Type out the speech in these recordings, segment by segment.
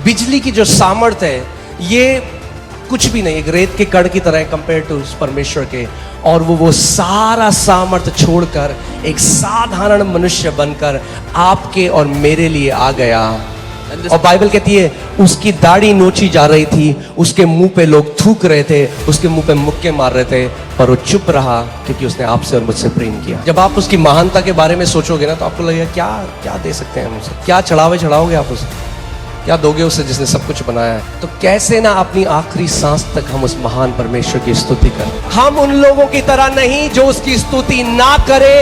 बिजली की जो सामर्थ्य है ये कुछ भी नहीं, एक रेत के कण की तरह है कंपेयर टू परमेश्वर के। और वो सारा सामर्थ्य छोड़कर एक साधारण मनुष्य बनकर आपके और मेरे लिए आ गया। और बाइबल कहती है उसकी दाढ़ी नोची जा रही थी, उसके मुंह पे लोग थूक रहे थे, उसके मुंह पे मुक्के मार रहे थे, पर वो चुप रहा क्योंकि उसने आपसे और मुझसे प्रेम किया। जब आप उसकी महानता के बारे में सोचोगे ना तो आपको लगेगा क्या क्या दे सकते हैं हम उसे, क्या चढ़ाओगे आप उसे, क्या दोगे उसे जिसने सब कुछ बनाया है। तो कैसे ना अपनी आखिरी सांस तक हम उस महान परमेश्वर की स्तुति करें। हम उन लोगों की तरह नहीं जो उसकी स्तुति ना करे।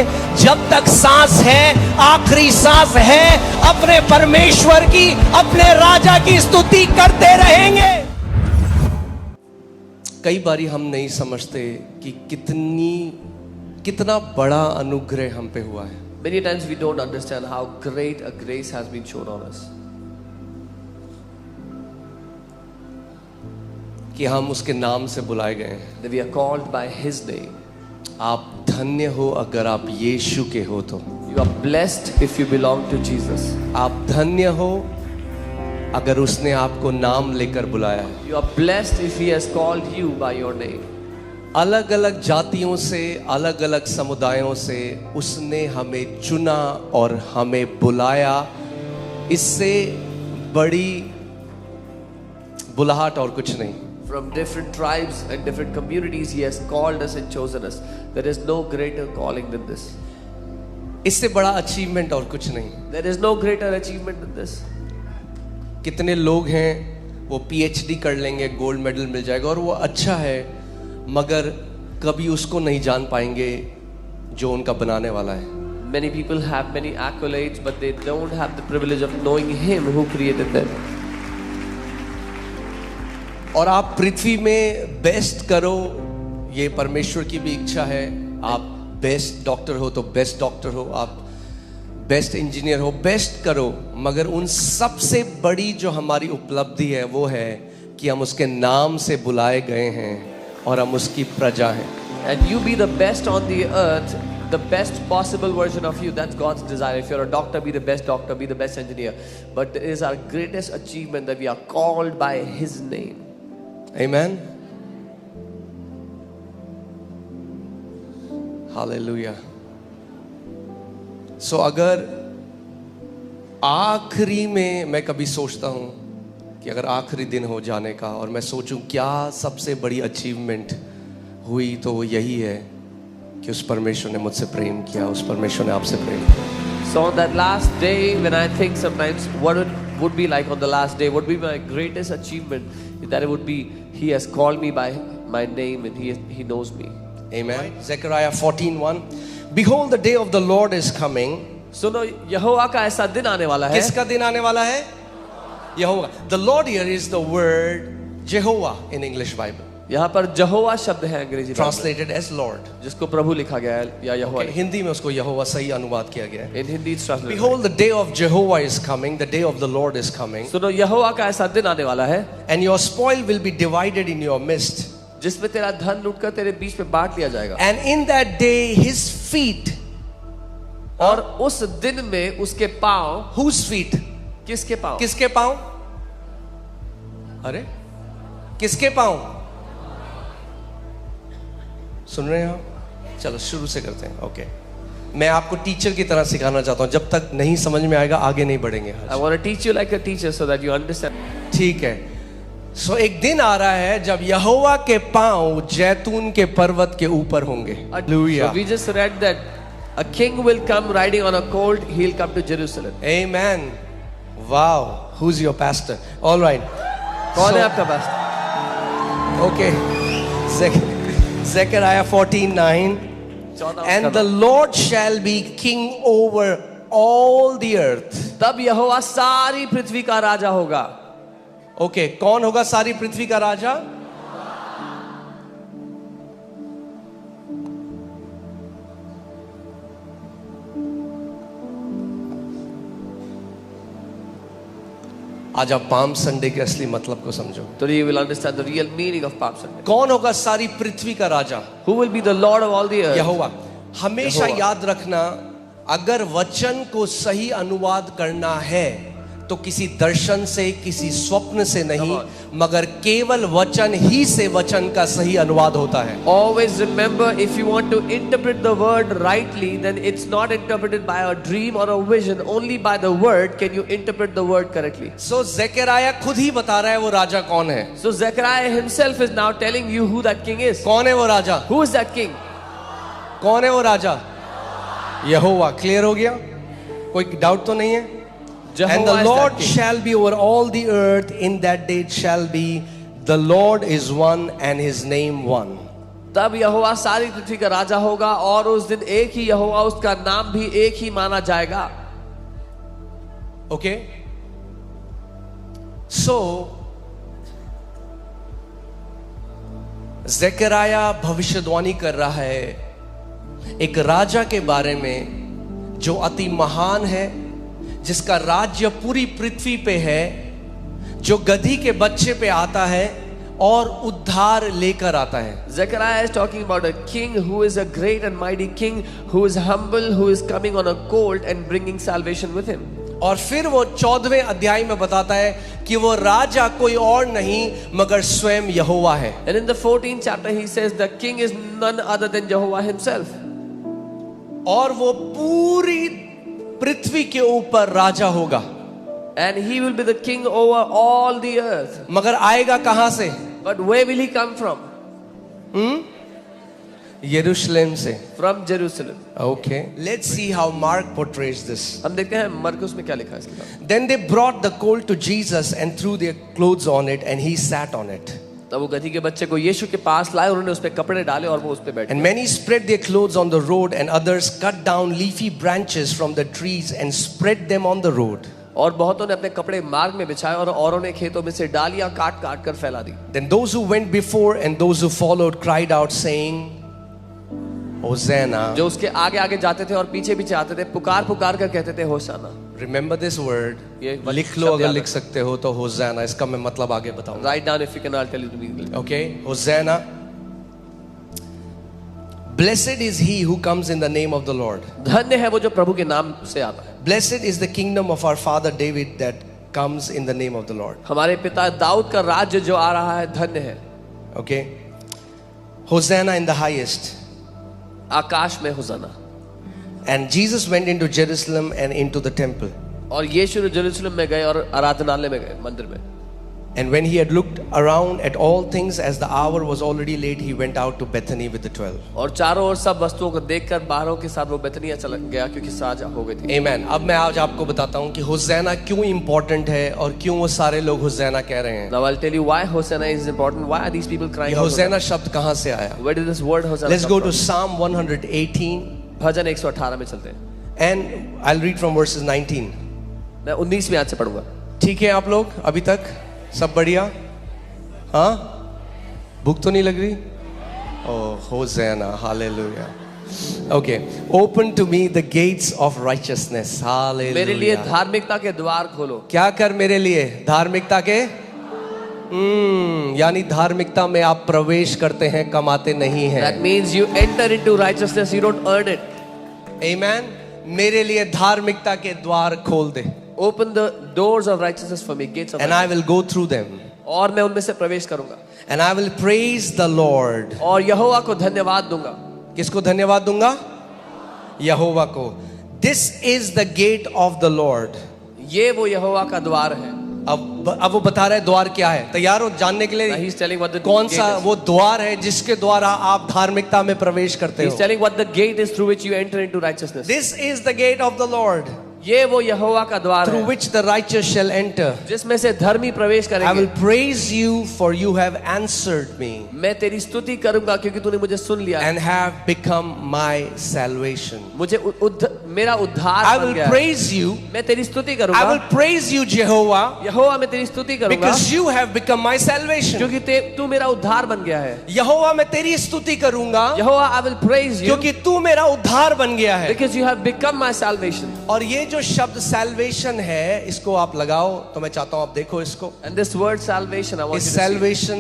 जब तक सांस है, आखिरी सांस है, अपने परमेश्वर की, अपने राजा की स्तुति करते रहेंगे। कई बारी हम नहीं समझते कि कितना बड़ा अनुग्रह हम पे हुआ है। Many times we don't understand how great a grace has been shown on us. कि हम उसके नाम से बुलाए गए हैं। That we are called by His name. आप धन्य हो अगर आप यीशु के हो तो। You are blessed if you belong to Jesus. आप धन्य हो अगर उसने आपको नाम लेकर बुलाया है। You are blessed if He has called you by your name. अलग अलग जातियों से, अलग अलग समुदायों से उसने हमें चुना और हमें बुलाया। इससे बड़ी बुलाहट और कुछ नहीं। From different tribes and different communities, He has called us and chosen us. There is no greater calling than this. इससे बड़ा अचीवमेंट और कुछ नहीं। There is no greater achievement than this. कितने लोग हैं वो PhD कर लेंगे, गोल्ड मेडल मिल जाएगा और वो अच्छा है, मगर कभी उसको नहीं जान पाएंगे जो उनका बनाने वाला है। Many people have many accolades, but they don't have the privilege of knowing Him who created them. और आप पृथ्वी में बेस्ट करो, ये परमेश्वर की भी इच्छा है। आप बेस्ट डॉक्टर हो तो बेस्ट डॉक्टर हो, आप बेस्ट इंजीनियर हो, बेस्ट करो, मगर उन सबसे बड़ी जो हमारी उपलब्धि है वो है कि हम उसके नाम से बुलाए गए हैं और हम उसकी प्रजा हैं। And you be the best on the earth, the best possible version of you. That's God's desire. If you're a doctor, be the best doctor, be the best engineer. But it is our greatest achievement that we are called by His name. Amen. Hallelujah. So अगर आखिरी में मैं कभी सोचता हूँ कि अगर आखिरी दिन हो जाने का और मैं सोचूं क्या सबसे बड़ी अचीवमेंट हुई, तो वो यही है कि उस परमेश्वर ने मुझसे प्रेम किया, उस परमेश्वर ने आपसे प्रेम किया। So on that last day, when I think sometimes what it would be like on the last day, what would be my greatest achievement, that it would be He has called me by my name and He knows me. Amen. Zechariah 14:1. Behold, the day of the Lord is coming. सुनो, यहोवा का ऐसा दिन आने वाला है। किसका दिन आने वाला है? यहोवा। The Lord here is the word Jehovah in English Bible. यहाँ पर यहोवा शब्द है अंग्रेजी में, Translated as Lord. जिसको प्रभु लिखा गया है या यहोवा। हिंदी में उसको यहोवा सही अनुवाद किया गया है। In Hindi it's translated. Behold, the day of Jehovah is coming. The day of the Lord is coming. सुनो, यहोवा का ऐसा दिन आने वाला है, And your spoil will be divided in your midst. जिसमें तेरा धन लूटकर तेरे बीच में बांट लिया जाएगा। And in that day his feet. और उस दिन में उसके पांव। Whose feet? किसके पांव? किसके पांव? अरे किसके पांव? सुन रहे हैं आप? चलो शुरू से करते हैं। ओके, मैं आपको टीचर की तरह सिखाना चाहता हूं। जब तक नहीं समझ में आएगा आगे नहीं बढ़ेंगे। I want to teach you like a teacher so that you understand. ठीक है। सो एक दिन आ रहा है जब यहोवा के पांव जैतून के पर्वत के ऊपर होंगे। So we just read that a king will come riding on a colt. He'll come to Jerusalem. Amen. Wow. Who's your pastor? All right. कौन है आपका pastor? Okay. Zechariah 14:9. And the Lord shall be king over all the earth. तब यहोवा सारी पृथ्वी का राजा होगा। Okay, कौन होगा सारी पृथ्वी का राजा? आज आप पाम संडे के असली मतलब को समझो। Today you will understand the real meaning of Palm Sunday. कौन होगा सारी पृथ्वी का राजा? Who will be the Lord of all the earth? यहोवा। हमेशा याद रखना, अगर वचन को सही अनुवाद करना है तो किसी दर्शन से, किसी स्वप्न से नहीं, मगर केवल वचन ही से वचन का सही अनुवाद होता है. Always remember, if you want to interpret the word rightly, then it's not interpreted by a dream or a vision. Only by the word can you interpret the word correctly. So Zakaria खुद ही बता रहा है वो राजा कौन है. So Zechariah himself is now telling you who that king is. कौन है वो राजा? Who is that king? कौन है वो राजा? यहोवा. क्लियर हो गया? कोई डाउट तो नहीं है? And the Jehovah is Lord that king. shall be over all the earth. In that day it shall be, the Lord is one and his name one. तब यहोवा सारी पृथ्वी का राजा होगा और उस दिन एक ही यहोवा, उसका नाम भी एक ही माना जाएगा. Okay? So, ज़करिया भविष्यवाणी कर रहा है एक राजा के बारे में जो अति महान है, जिसका राज्य पूरी पृथ्वी पे है, जो गधी के बच्चे पे आता है और उद्धार लेकर आता है. Zechariah is talking about a king who is a great and mighty king, who is humble, who is coming on a colt and bringing salvation with him. और फिर वो 14वें अध्याय में बताता है कि वो राजा कोई और नहीं मगर स्वयं यहोवा है. And in the 14th chapter he says the king is none other than Jehovah himself. और वो पूरी पृथ्वी के ऊपर राजा होगा. And he will be the king over all the earth. मगर आएगा कहां से? But where will he come from? यरूशलेम से. From Jerusalem. Okay, let's see how Mark portrays this. हम देखते हैं मरकुस में क्या लिखा है इसके बाद. Then they brought the colt to Jesus and threw their clothes on it, and he sat on it. तब वो गधी के बच्चे को यीशु के पास लाए, उन्होंने उस पे कपड़े डाले और वो उस पे बैठे. And many spread their clothes on the road, and others cut down leafy branches from the trees and spread them on the road. और बहुतों ने अपने कपड़े मार्ग में बिछाए और औरों ने खेतों में से डालियां काट काट कर फैला दी. Then those who went before and those who followed cried out, saying, Hosanna. जो उसके आगे आगे जाते थे और पीछे पीछे आते थे, पुकार पुकार कर कहते थे होशाना. Remember this word. ये लिख लो अगर लिख सकते हो तो होसाना. इसका मैं मतलब आगे बताऊंगा. Write down if you can, I'll tell you to me. Okay, Hosanna. Blessed is he who comes in the name of the Lord. धन्य है वो जो प्रभु के नाम से आता है. Blessed is the kingdom of our father David that comes in the name of the Lord. हमारे पिता दाऊद का राज्य जो आ रहा है धन्य है. Okay, Hosanna in the highest. आकाश में होशाना. And Jesus went into Jerusalem and into the temple. और यीशु यरूशलेम में गए और आराधनालय में गए, मंदिर में. And when he had looked around at all things, as the hour was already late, he went out to Bethany with the 12. और चारों ओर सब वस्तुओं को देखकर बारहों के साथ वो बेतनिया चला गया क्योंकि साँझ हो गई थी. Amen. अब मैं आज आपको बताता हूँ कि होसाना क्यों important है और क्यों वो सारे लोग होसाना कह रहे हैं. Now I'll tell you why Hosanna is important. Why are these people crying out? होसाना शब्द कहाँ से आया? Where did this word Hosanna Let's come go to from? Psalm 118 भजन 118 में चलते हैं. and I'll read from verses 19. मैं 19 में आज से पढ़ूंगा. ठीक है आप लोग अभी तक सब बढ़िया? हाँ, भूख तो नहीं लग रही? Oh, Hosanna, hallelujah. Okay, open to me the gates of righteousness. मेरे लिए Hallelujah. धार्मिकता के द्वार खोलो. क्या कर मेरे लिए? धार्मिकता के? यानी धार्मिकता में आप प्रवेश करते हैं, कमाते नहीं हैं. That means you enter into righteousness, you don't earn it. Amen. मेरे लिए धार्मिकता के द्वार खोल दे. Open the doors of righteousness for me, gates of And I righteousness. will go through them. और मैं उनमें से प्रवेश करूंगा. And I will praise the Lord. और यहोवा को धन्यवाद दूंगा. किसको धन्यवाद दूंगा? यहोवा को. This is the gate of the Lord. ये वो यहोवा का द्वार है. अब वो बता रहे हैं द्वार क्या है. तैयार हो जानने के लिए? He's telling what the कौन gate सा is. वो द्वार है जिसके द्वारा आप धार्मिकता में प्रवेश करते He's हो? telling what the gate is through which you enter into righteousness. This is the gate of the Lord, ये वो यहोवा का द्वार through है which the righteous shall enter. जिसमें से धर्मी प्रवेश I will करेंगे. praise you, for you have answered me मैं तेरी स्तुति करूंगा क्योंकि तूने मुझे सुन लिया है. and have become my salvation. मुझे मेरा उद्धार I बन will गया है. praise you. मैं तेरी स्तुति I will करूंगा. praise you, Jehovah, यहोवा मैं तेरी स्तुति करूंगा because you have become my salvation. क्योंकि तू मेरा उद्धार बन गया है. यहोवा मैं तेरी स्तुति करूंगा यहोवा I will praise you क्योंकि तू मेरा उद्धार बन गया है. because you have become my salvation. और ये जो शब्द salvation है इसको आप लगाओ तो मैं चाहता हूं आप देखो इसको. And this word salvation I want इस you to see. salvation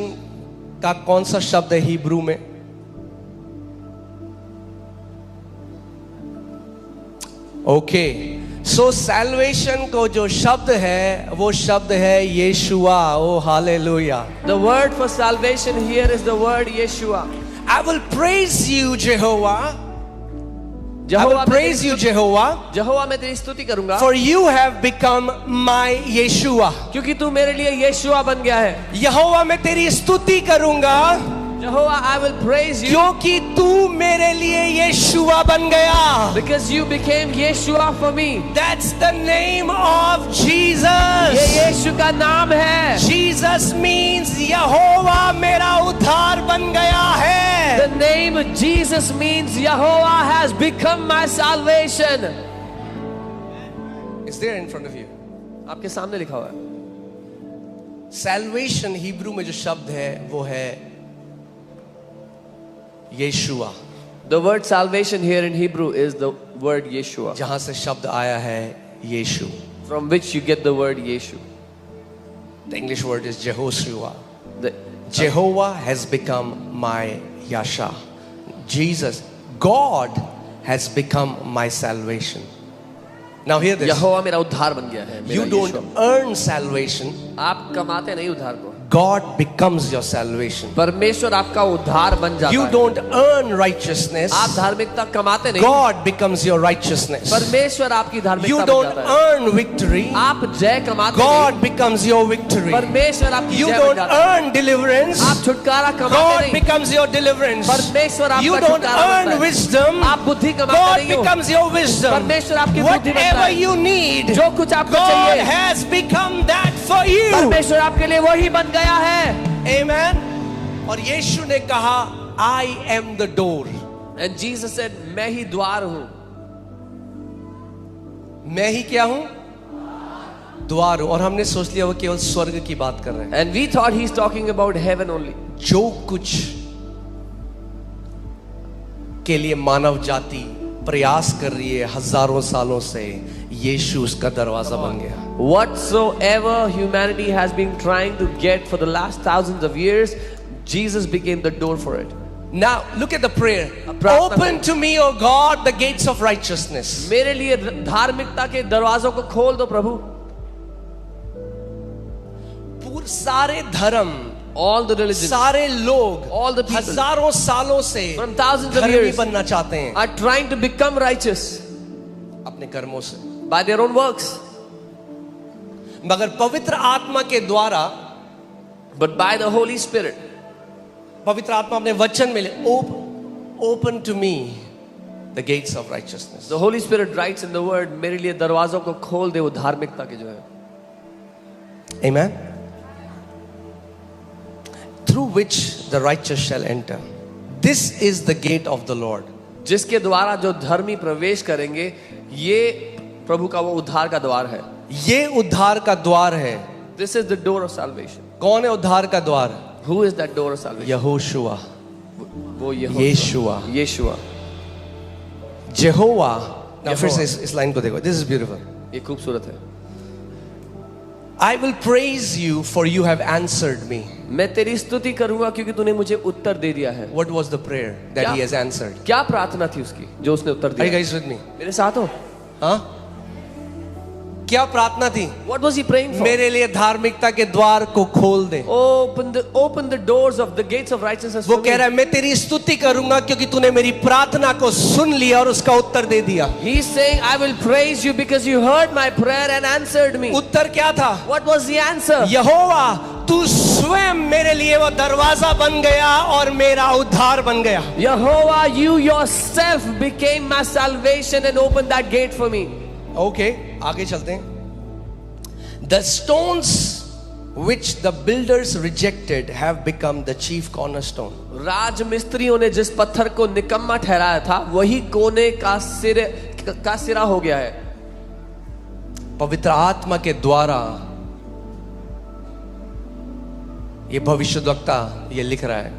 का कौन सा शब्द है हिब्रू में? Okay, सो सैल्वेशन को जो शब्द है वो शब्द है यीशुआ. ओ hallelujah. The word for salvation here is the word Yeshua. I will praise you, Jehovah. I Jehovah will मैं praise you, Jehovah, यहोवा मैं तेरी स्तुति करूंगा, for you have become my Yeshua. क्योंकि तू मेरे लिए यीशुआ बन गया है. यहोवा मैं तेरी स्तुति करूंगा यहोवा, I will praise you क्योंकि तू मेरे लिए यीशुआ बन गया. because you became Yeshua for me. That's the name of ये Jesus. यीशु का नाम है. Jesus means यहोवा मेरा उद्धार बन गया है. The name Jesus means Yehovah has become my salvation. It's there in front of you. आपके सामने लिखा हुआ है. Salvation हिब्रू में जो शब्द है वो है यीशुआ. The word salvation here in Hebrew is the word Yeshua, जहां से शब्द आया है यीशु. from which you get the word Yeshu. The English word is Jehoshua. The, Jehovah has become my Yasha. Jesus, God has become my salvation. Now hear this. यहोवा मेरा उद्धार बन गया है. You मेरा don't यीशु. earn salvation. आप कमाते नहीं उद्धार को. God becomes your salvation. परमेश्वर आपका उद्धार बन जाता You है. don't earn righteousness. आप धार्मिकता कमाते नहीं. God becomes your righteousness. परमेश्वर आपकी धार्मिकता You बन don't जाता है. earn victory. आप जय कमाते God नहीं. becomes your victory. परमेश्वर आपकी You जय बन don't जाता है. earn deliverance. आप छुटकारा कमाते God नहीं. becomes your deliverance. परमेश्वर आपका You don't छुटकारा बनता earn है. wisdom. आप बुद्धि कमाते God नहीं हो. becomes your wisdom. परमेश्वर आपकी बुद्धि बनता Whatever है. you need, जो कुछ आपको God चाहिए, has become that for you. परमेश्वर आपके लिए वही बन गया है. Amen. और यीशु ने कहा, I am the door. And Jesus said, मैं ही द्वार हूं. मैं ही क्या हूं? द्वार हूं. और हमने सोच लिया वो केवल स्वर्ग की बात कर रहे हैं. And we thought he's talking about heaven only. जो कुछ के लिए मानव जाति प्रयास कर रही है हजारों सालों से, यीशु उसका दरवाजा बन गया. Whatsoever humanity has been trying to get for the last thousands of years, Jesus became the door for it. Now look at the prayer. प्रार्थना Open to me, O God, the gates of righteousness. मेरे लिए धार्मिकता के दरवाजों को खोल दो प्रभु. पूरे सारे धर्म, All the religions, सारे लोग all the people हजारों सालों से from thousands of धर्मी years बनना चाहते हैं are trying to become righteous अपने कर्मों से. by their own works. मगर पवित्र आत्मा के द्वारा, But by the Holy Spirit, पवित्र आत्मा अपने वचन में ले, open to me the gates of righteousness. the Holy Spirit writes in the word, मेरे लिए दरवाजों को खोल दे वो धार्मिकता के जो है. Amen. Through which the righteous shall enter. This is the gate of the Lord. जिसके द्वारा जो धर्मी प्रवेश करेंगे, ये प्रभु का वो उद्धार का द्वार है. ये उद्धार का द्वार है. This is the door of salvation. कौन है उद्धार का द्वार? Who is that door of salvation? Yehoshua, वो यीशुआ, यीशुआ. जेहोवा. Now यहोवा. फिर से इस लाइन को देखो. This is beautiful. ये खूबसूरत है. I will praise you for you have answered me. मैं तेरी स्तुति करूंगा क्योंकि तूने मुझे उत्तर दे दिया है. What was the prayer that क्या? he has answered? क्या प्रार्थना थी उसकी जो उसने उत्तर Are you दिया? guys with me? मेरे साथ हो? हाँ? क्या प्रार्थना थी? What was he praying for? मेरे लिए धार्मिकता के द्वार को खोल दे. Open the doors of the gates of righteousness वो for कह me. रहा है मैं तेरी स्तुति करूंगा क्योंकि तूने मेरी प्रार्थना को सुन लिया और उसका उत्तर दे दिया. He's saying, I will praise you because you heard my prayer and answered me. उत्तर क्या था? What was the answer? यहोवा तू स्वयं मेरे लिए वो दरवाजा बन गया और मेरा उद्धार बन गया. Yehovah, you yourself became my salvation and opened that gate for me. Okay, आगे चलते हैं. The stones which the builders rejected have become the chief cornerstone. राजमिस्त्रियों ने जिस पत्थर को निकम्मा ठहराया था वही कोने का सिरा हो गया है. पवित्र आत्मा के द्वारा ये भविष्यद्वक्ता ये लिख रहा है.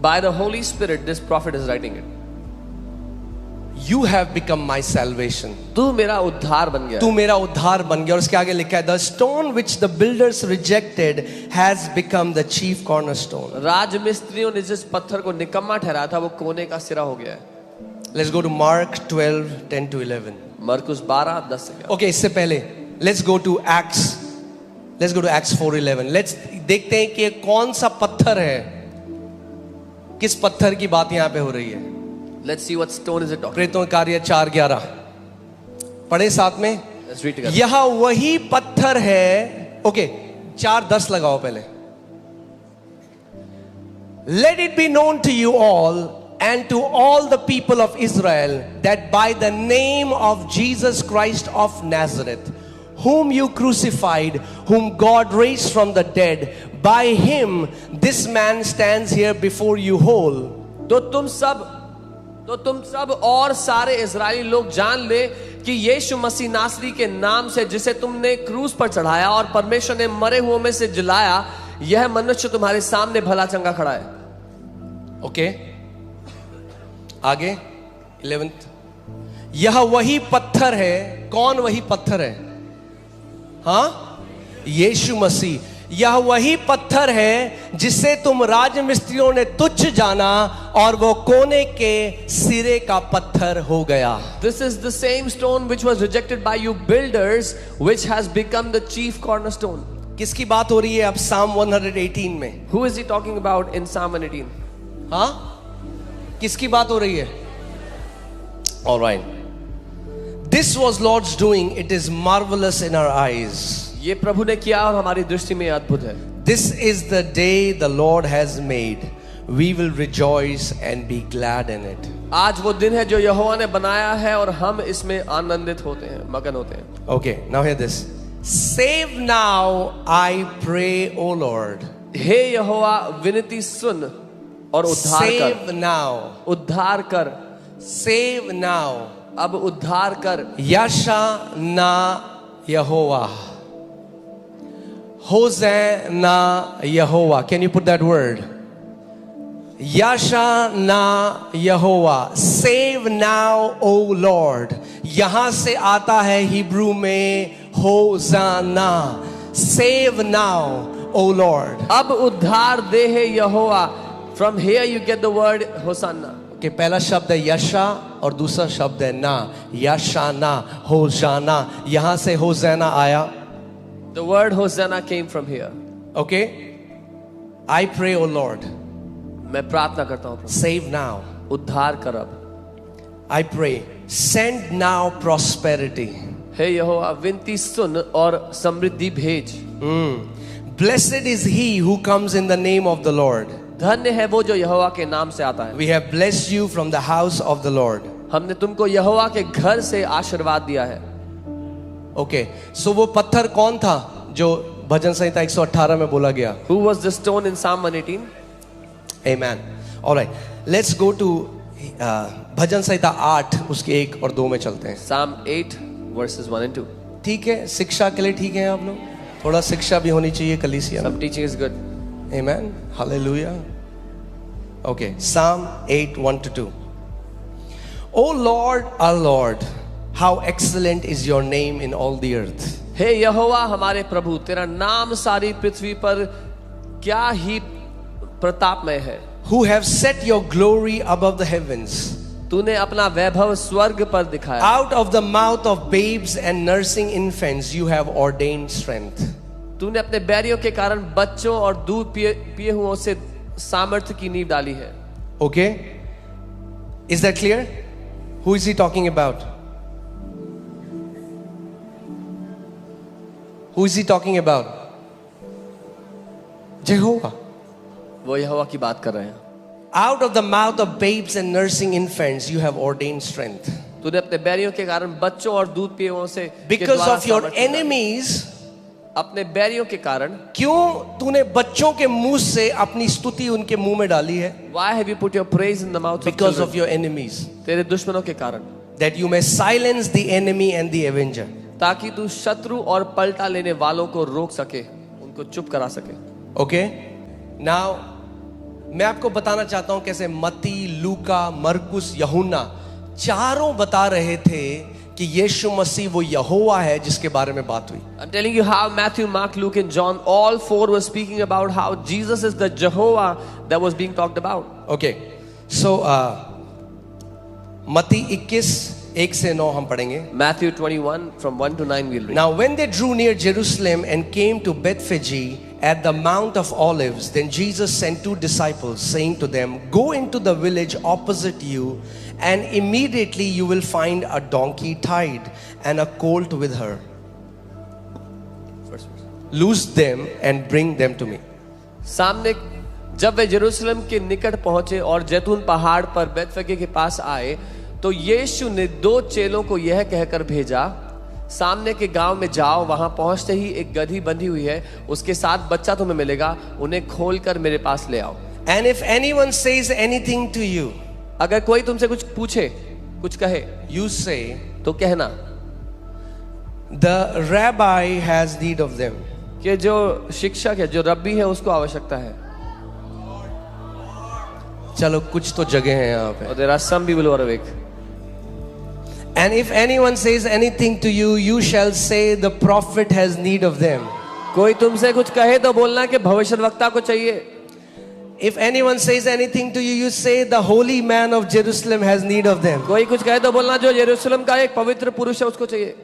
By the Holy Spirit, this prophet is writing it. You have become my salvation. तू मेरा उद्धार बन गया. तू मेरा उद्धार बन गया. और उसके आगे लिखा है The stone which the builders rejected has become the chief cornerstone. राजमिस्त्रियों ने जिस पत्थर को निकम्मा ठहराया था वो कोने का सिरा हो गया है. Let's go to Mark 12, 10 to 11. मरकुस 12, 10 से 11. Okay, इससे पहले let's go to Acts 4:11. Let's देखते हैं कि ये कौन सा पत्थर है, किस पत्थर की बात यहाँ पे हो रही है. Let's see what stone is it talking. प्रेरितों के कार्य 4:11 पढ़े साथ में. Let's read together. यह वही पत्थर है. ओके 4:10 लगाओ पहले. Let it be known to you all and to all the people of Israel that by the name of Jesus Christ of Nazareth, whom you crucified, whom God raised from the dead, by him this man stands here before you whole. तो तुम सब और सारे Israeli लोग जान ले कि यीशु मसीह नासरी के नाम से, जिसे तुमने क्रूस पर चढ़ाया और परमेश्वर ने मरे हुओं में से जिलाया, यह मनुष्य तुम्हारे सामने भला चंगा खड़ा है. ओके आगे 11th. यह वही पत्थर है. कौन वही पत्थर है? हाँ, यीशु मसीह. यह वही पत्थर है जिसे तुम राजमिस्त्रियों ने तुच्छ जाना और वो कोने के सिरे का पत्थर हो गया. This is the same stone which was rejected by you builders, which has become the chief cornerstone. किसकी बात हो रही है अब Psalm 118 में? Who is he talking about in Psalm 118? हाँ, किसकी बात हो रही है? All right. This was Lord's doing. It is marvelous in our eyes. ये प्रभु ने किया और हमारी दृष्टि में अद्भुत है. This is the day the Lord has made. We will rejoice and be glad in it. आज वो दिन है जो यहोवा ने बनाया है और हम इसमें आनंदित होते हैं, मगन होते हैं. Okay, now hear this. Save now, I pray, O Lord. हे यहोवा विनती सुन और उद्धार कर. Save now. उद्धार कर. Save now. अब उद्धार कर. Yasha na Yehovah. Hosanna Yehovah. Can you put that word? Yasha na Yehovah. Save now, O Lord. यहां से आता है हिब्रू में Hosanna. Save now, O Lord. अब उद्धार दे है यहोवा. From here you get the word Hosanna. कि पहला शब्द है यशा और दूसरा शब्द है ना. यशाना, होशाना. यहां से होसाना आया. The word Hosanna came from here. Okay, I pray, O Lord. मैं प्रार्थना करता हूँ प्रभु. Save now. उद्धार कर अब. I pray, send now prosperity. हे यहोवा विनती सुन और समृद्धि भेज. Blessed is he who comes in the name of the Lord. धन्य है वो जो यहोवा के नाम से आता है. We have blessed you from the house of the Lord. हमने तुमको यहोवा के घर से आशीर्वाद दिया है. Okay, so वो पत्थर कौन था जो भजन संहिता 118 में बोला गया? Who was the stone in Psalm 118? Amen. All right, let's go to भजन संहिता 8 उसके 1 और 2 में चलते हैं. Psalm 8 verses 1 and 2. ठीक है, शिक्षा के लिए ठीक है आप लोग. थोड़ा शिक्षा भी होनी चाहिए कलीसिया में. Some teaching is good. Amen. Hallelujah. Okay, Psalm 8, 1 to 2. O Lord, our Lord, how excellent is your name in all the earth. हे यहोवा हमारे प्रभु, तेरा नाम सारी पृथ्वी पर क्या ही प्रतापमय है. Who have set your glory above the heavens. तूने अपना वैभव स्वर्ग पर दिखाया. Out of the mouth of babes and nursing infants you have ordained strength. तूने अपने बैरियों के कारण बच्चों और दूध पिए हुओं से सामर्थ्य की नींव डाली है. Okay, is that clear? Who is he talking about? Who is he talking about? Jehovah. वो यहोवा की बात कर रहे हैं. Out of the mouth of babes and nursing infants you have ordained strength. तूने अपने बैरियों के कारण बच्चों और दूध पिए हुओं से Because of your enemies, अपने बैरियों के कारण. क्यों तूने बच्चों के मुंह से अपनी स्तुति उनके मुंह में डाली है? Why have you put your praise in the mouth of Because children? of your enemies, तेरे दुश्मनों के कारण. that you may silence the enemy and the avenger. ताकि तू शत्रु और पलटा लेने वालों को रोक सके, उनको चुप करा सके. Okay, now मैं आपको बताना चाहता हूं कैसे मत्ती, लूका, मरकुस, यूहन्ना चारों बता रहे थे कि यीशु मसीह वो यहोवा है जिसके बारे में बात हुई. I'm telling you how Matthew, Mark, Luke and John all four were speaking about how Jesus is the Jehovah that was being talked about. Okay, so मत्ती 21:1-9 हम पढ़ेंगे. Matthew 21 from 1 to 9 we'll read. Now when they drew near Jerusalem and came to Bethphage at the Mount of Olives, then Jesus sent 2 disciples, saying to them, "Go into the village opposite you, and immediately you will find a donkey tied and a colt with her. Loose them and bring them to me." सामने जब वे यरूशलेम के निकट पहुंचे और जैतून पहाड़ पर बैतफगे के पास आए, तो यीशु ने 2 चेलों को यह कहकर भेजा, सामने के गांव में जाओ, वहां पहुंचते ही एक गधी बंधी हुई है, उसके साथ बच्चा तुम्हें मिलेगा, उन्हें खोलकर मेरे पास ले आओ. And if anyone says anything to you, अगर कोई तुमसे कुछ पूछे, कुछ कहे, you say, तो कहना "The rabbi has need of them." कि जो शिक्षक है, जो रब्बी है, उसको आवश्यकता है. चलो कुछ तो जगह है यहाँ पे. और there are some people who are awake. And if anyone says anything to you, you shall say, "The prophet has need of them." कोई तुमसे कुछ कहे तो बोलना कि भविष्यद्वक्ता को चाहिए. If anyone says anything to you, you say, "The holy man of Jerusalem has need of them." कोई कुछ कहे तो बोलना जो यरूशलेम का एक पवित्र पुरुष है उसको चाहिए.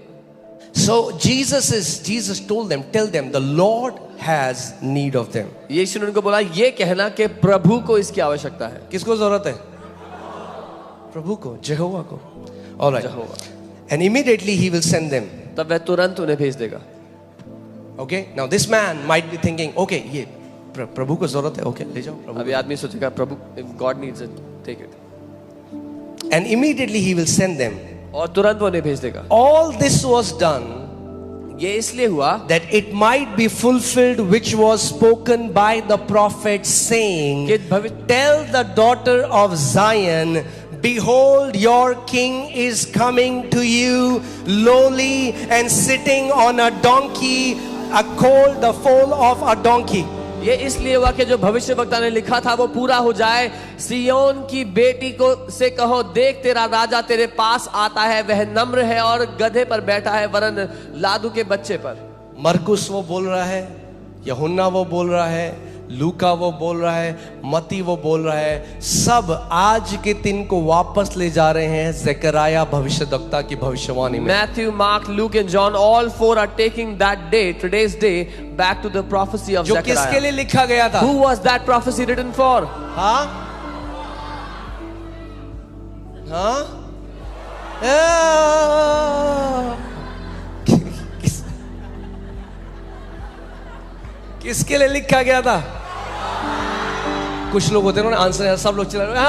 So Jesus told them, tell them, the Lord has need of them. यीशु ने उनको बोला ये कहना कि प्रभु को इसकी आवश्यकता है. किसको जरूरत है? प्रभु को, यहोवा को. All right. And immediately he will send them. तब वह तुरंत उन्हें भेज देगा. Okay. Now this man might be thinking, okay, ये प्रभु को जरूरत है, okay, ले जाओ प्रभु. अभी आदमी सोचेगा प्रभु, if God needs it, take it. And immediately he will send them. और तुरंत वो उन्हें भेज देगा. All this was done ये इसलिए हुआ that it might be fulfilled which was spoken by the prophet, saying, "Tell the daughter of Zion, behold, your king is coming to you, lowly and sitting on a donkey, a colt, the foal of a donkey." ये इसलिए हुआ कि जो भविष्यवक्ता ने लिखा था वो पूरा हो जाए. सियोन की बेटी को से कहो, देख तेरा राजा तेरे पास आता है, वह नम्र है और गधे पर बैठा है, वरन लादू के बच्चे पर. मरकुस वो बोल रहा है, यूहन्ना वो बोल रहा है, लूका वो बोल रहा है, मती वो बोल रहा है, सब आज के दिन को वापस ले जा रहे हैं ज़करिया भविष्यद्वक्ता की भविष्यवाणी में. Matthew, Mark, Luke and John, all 4 are taking that day, today's day, back to the prophecy of जो Zechariah. किसके लिए लिखा गया था? Who was that prophecy written for? हाँ हाँ किसके लिए लिखा गया था? कुछ लोग होते हैं ना आंसर, सब लोग चला रहे हैं.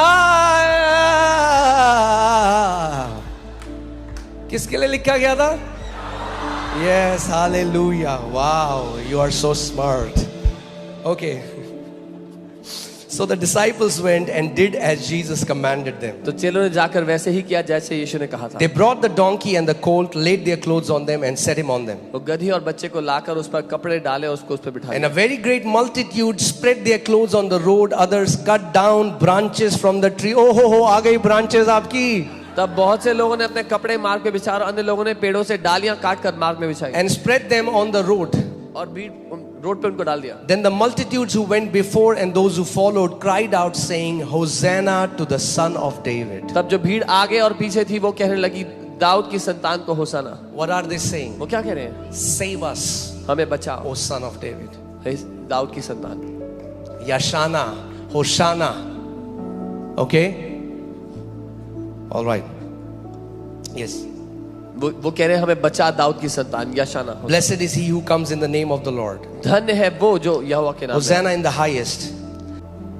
किसके लिए लिखा गया था? Yes, hallelujah. Wow, you are so smart. Okay. So the disciples went and did as Jesus commanded them. तो चेलों ने जाकर वैसे ही किया जैसे यीशु ने कहा था. They brought the donkey and the colt, laid their clothes on them and set him on them. वो गधी और बच्चे को लाकर उस पर कपड़े डाले, उसको उस पर बिठाया. And a very great multitude spread their clothes on the road. Others cut down branches from the tree. Oh ho ho, आ गई branches आपकी. तब बहुत से लोगों ने अपने कपड़े मार्ग पे बिछाए और अन्य लोगों ने पेड़ों से डालियां काट कर मार्ग में बिछाई And spread them on the road. और भीड़ रोड पे उनको डाल दिया. Then the multitudes who went before and those who followed cried out, saying, "Hosanna to the Son of David." तब जो भीड़ आगे और पीछे थी वो कहने लगी, दाऊद की संतान को होसाना. What are they saying? वो क्या कह रहे हैं? Save us, हमें बचाओ, O Son of David. हे दाऊद की संतान. Yashana, Hoshana. Okay? All right. Yes. वो कह रहे हैं हमें बचा दाऊद की संतान, यशाना. Blessed is he who comes in the name of the Lord. धन्य है वो जो यहोवा के नाम. Hosanna in the highest.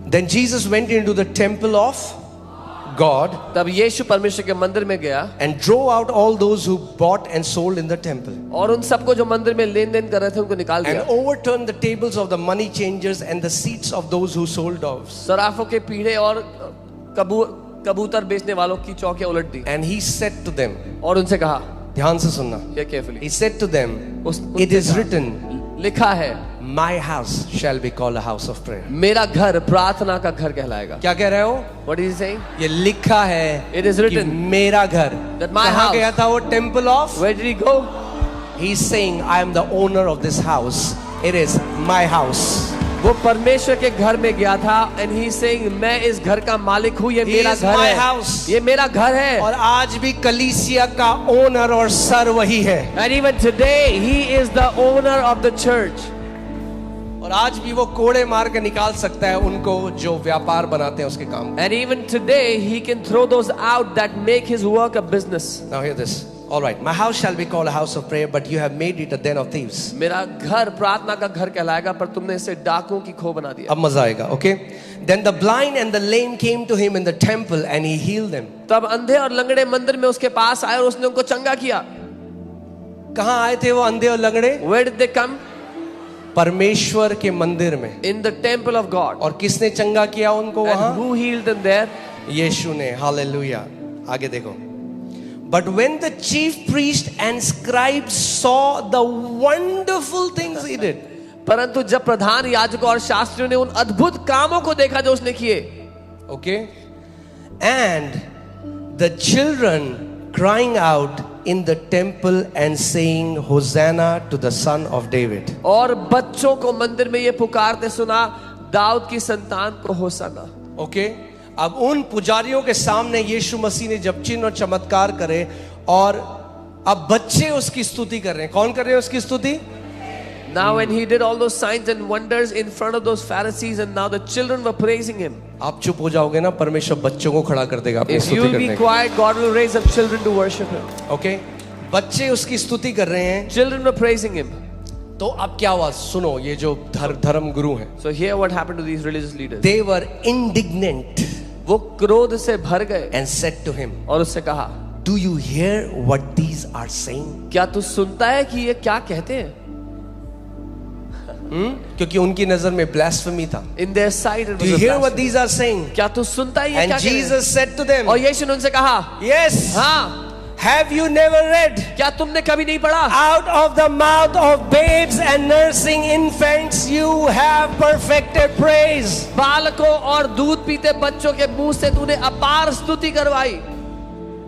Then Jesus went into the temple of God तब यीशु परमेश्वर के मंदिर में गया and drove out all those who bought and sold in the temple. और उन सबको जो मंदिर में लेन देन कर रहे थे उनको निकाल And दिया. overturned the tables of the money changers and the seats of those who sold doves. सराफों के पीढ़े और कबूतर बेचने वालों की चौकियां उलट दी. And he said to them, और उनसे कहा, ध्यान से सुनना. ये carefully, He said to them, "It is written, लिखा है, my house shall be called a house of prayer." मेरा घर प्रार्थना का घर कहलाएगा. क्या कह रहे हो? What is he saying? ये लिखा है It is कि written मेरा घर. that my कहाँ house. गया था वो? Temple of. Where did he go? He's saying, "I am the owner of this house. It is my house." वो परमेश्वर के घर में गया था and he is saying मैं इस घर का मालिक हूँ, ये He मेरा is घर my है, house. ये मेरा घर है। और आज भी कलीसिया का ओनर और सर वही है। And even today he is the owner of the church. और आज भी वो कोड़े मार के निकाल सकता है उनको जो व्यापार बनाते हैं उसके काम। And even today he can throw those out that make his work a business. Now hear this. All right, my house shall be called a house of prayer, but you have made it a den of thieves. मेरा घर प्रार्थना का घर कहलाएगा, पर तुमने इसे डाकुओं की खो बना दिया। अब मजा आएगा, okay? Then the blind and the lame came to him in the temple and he healed them. तब अंधे और लंगड़े मंदिर में उसके पास आए और उसने उनको चंगा किया। कहाँ आए थे वो अंधे और लंगड़े? Where did they come? परमेश्वर के मंदिर में। In the temple of God. और किसने चंगा किया उनको वहां? And who healed them there? यीशु ने। हालेलुया। आगे देखो। But when the chief priest and scribes saw the wonderful things he did, परंतु जब प्रधान याजकों और शास्त्रियों ने उन अद्भुत कामों को देखा जो उसने किए, okay, and the children crying out in the temple and saying Hosanna to the son of David, और बच्चों को मंदिर में ये पुकारते सुना, दाऊद की संतान को होसाना। okay? अब उन पुजारियों के सामने यीशु मसीह ने जब चिन्ह और चमत्कार करे और अब बच्चे उसकी स्तुति कर रहे हैं। कौन कर रहे हैं उसकी स्तुति? Now when he did all those signs and wonders in front of those Pharisees, and now the children were praising him. आप चुप हो जाओगे ना, परमेश्वर बच्चों को खड़ा कर देगा अपनी If स्तुति you will करने be के। quiet, God will raise up children to worship him. Okay? बच्चे उसकी स्तुति कर रहे हैं। Children were praising him. तो अब क्या हुआ? सुनो, ये जो धर्म गुरु हैं, So here what happened to these religious leaders? they were indignant वो क्रोध से भर गए and said to him, और उससे कहा, do you hear what these are saying? क्या तू सुनता है कि ये क्या कहते हैं? क्योंकि उनकी नजर में blasphemy था। In their sight it Do was you a hear what blasphemy. these are saying? क्या तू सुनता है ये And क्या कह रहे हैं? Jesus said to them, और यीशु ने उनसे कहा, yes, हाँ, have you never read? क्या तुमने कभी नहीं पढ़ा? Out of the mouth of babes and nursing infants you have perfected praise. बालकों और दूध पीते बच्चों के मुंह से तूने अपार स्तुति करवाई।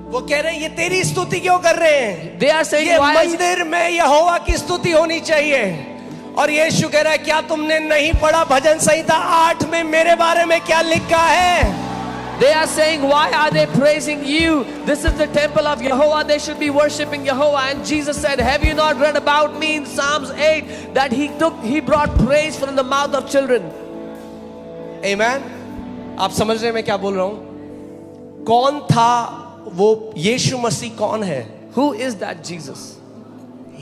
वो कह रहे हैं ये तेरी स्तुति क्यों कर रहे हैं? They are saying, ये why is- मंदिर में यहोवा की स्तुति होनी चाहिए। और यीशु कह रहा है क्या तुमने नहीं पढ़ा भजन संहिता 8 में मेरे बारे में क्या लिखा है? They are saying, why are they praising you? This is the temple of Jehovah. They should be worshiping Jehovah. And Jesus said, have you not read about me in Psalms 8 that he brought praise from the mouth of children? Amen. आप समझ रहे हैं मैं क्या बोल रहा हूं? कौन था वो? यीशु मसीह कौन है? Who is that Jesus?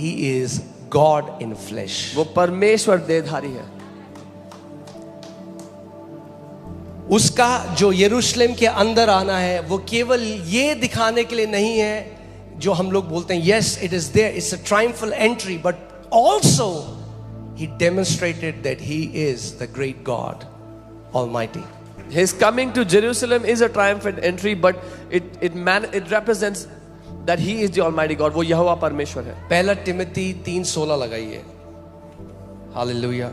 He is God in flesh. वो परमेश्वर देहधारी है। उसका जो यरूशलेम के अंदर आना है वो केवल ये दिखाने के लिए नहीं है जो हम लोग बोलते हैं yes it is there, it's a triumphal entry, but also he demonstrated that he is the great God Almighty. His coming to Jerusalem is a triumphant entry, but it represents that he is the Almighty God. वो यहोवा परमेश्वर है। पहला तिमोथी 3:16 लगाइए। Hallelujah.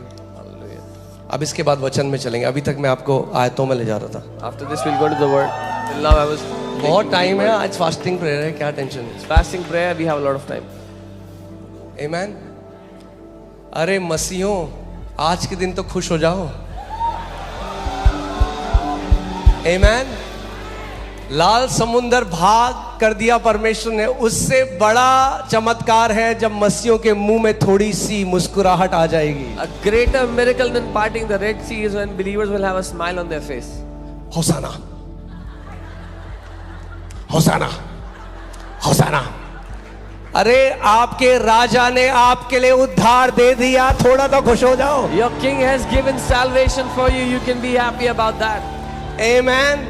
अब इसके बाद वचन में चलेंगे। अभी तक मैं आपको आयतों में ले जा रहा था। After this we'll go to the word. Till now I was बहुत टाइम है, आज फास्टिंग प्रेयर है, क्या टेंशन है? fasting prayer. We have a lot of time. आमेन। अरे मसीहों, आज के दिन तो खुश हो जाओ। आमेन। लाल समुंदर भाग कर दिया परमेश्वर ने। उससे बड़ा चमत्कार है जब मसीहों के मुंह में थोड़ी सी मुस्कुराहट आ जाएगी। A greater miracle than parting the Red Sea is when believers will have a smile on their face. होसाना, होसाना, होसाना। अरे आपके राजा ने आपके लिए उद्धार दे दिया, थोड़ा तो खुश हो जाओ। Your king has given salvation for you. You can be happy about that. आमेन।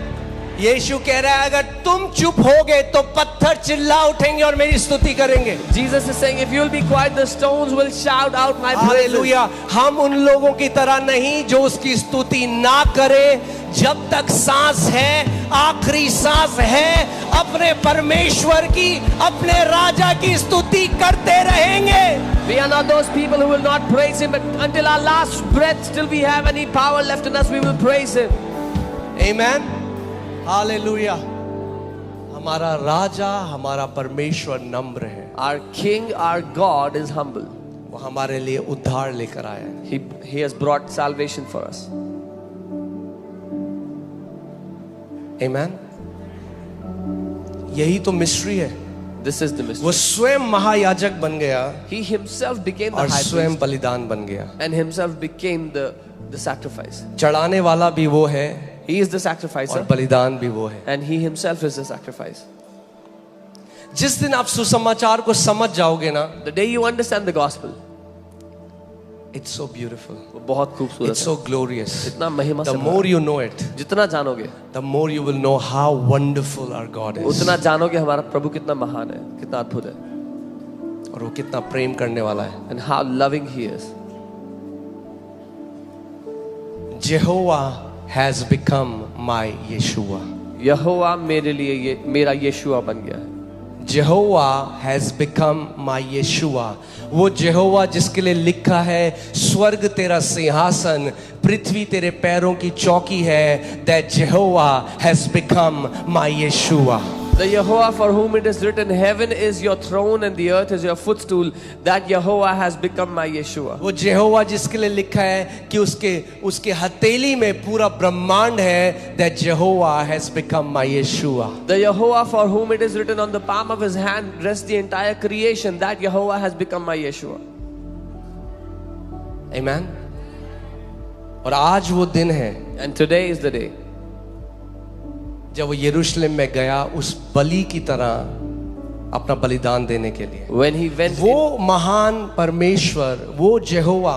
यीशु कह रहा है अगर तुम चुप होगे तो पत्थर चिल्ला उठेंगे और मेरी स्तुति करेंगे। Jesus is saying, if you will be quiet, the stones will shout out my praises. Hallelujah. हम उन लोगों की तरह नहीं जो उसकी स्तुति ना करे। जब तक सांस है, आखिरी सांस है, अपने परमेश्वर की, अपने राजा की स्तुति करते रहेंगे। We are not those people who will not praise him, but until our last breath, till we have any power left in us, we will praise him. Amen. Hallelujah. हमारा राजा, हमारा परमेश्वर नम्र है। Our king, our God is humble. वो हमारे लिए उद्धार लेकर आया है। He has brought salvation for us. आमेन। यही तो मिस्ट्री है। This is the mystery. वो स्वयं महायाजक बन गया He himself became the और high स्वयं priest बलिदान बन गया। and himself became the sacrifice. चढ़ाने वाला भी वो है He is the sacrificer और बलिदान भी वो है। and he himself is the sacrifice. जिस दिन आप सुसमाचार को समझ जाओगे ना, The day you understand the gospel, it's so beautiful, वो बहुत खूबसूरत it's है, so glorious. इतना महिमा The से more you know it, भरा। जितना जानोगे the more you will know how wonderful our God is उतना जानोगे हमारा प्रभु कितना महान है, कितना अद्भुत है, और वो कितना प्रेम करने वाला है। and how loving he is. Jehovah has become my Yeshua. यहोवा मेरे लिए ये मेरा यीशुआ बन गया है। Jehovah has become my Yeshua. वो जेहोवा जिसके लिए लिखा है स्वर्ग तेरा सिंहासन, पृथ्वी तेरे पैरों की चौकी है। That Jehovah has become my Yeshua. The Yehovah for whom it is written, heaven is your throne and the earth is your footstool. That Yehovah has become my Yeshua. वो जेहोवा जिसके लिए लिखा है कि उसके हथेली में पूरा ब्रह्मांड है। That Jehovah has become my Yeshua. The Yehovah for whom it is written, on the palm of his hand rests the entire creation. That Yehovah has become my Yeshua. Amen. और आज वो दिन है And today is the day जब वो यरूशलेम में गया उस बलि की तरह अपना बलिदान देने के लिए। when he went वो महान परमेश्वर, वो जेहोवा,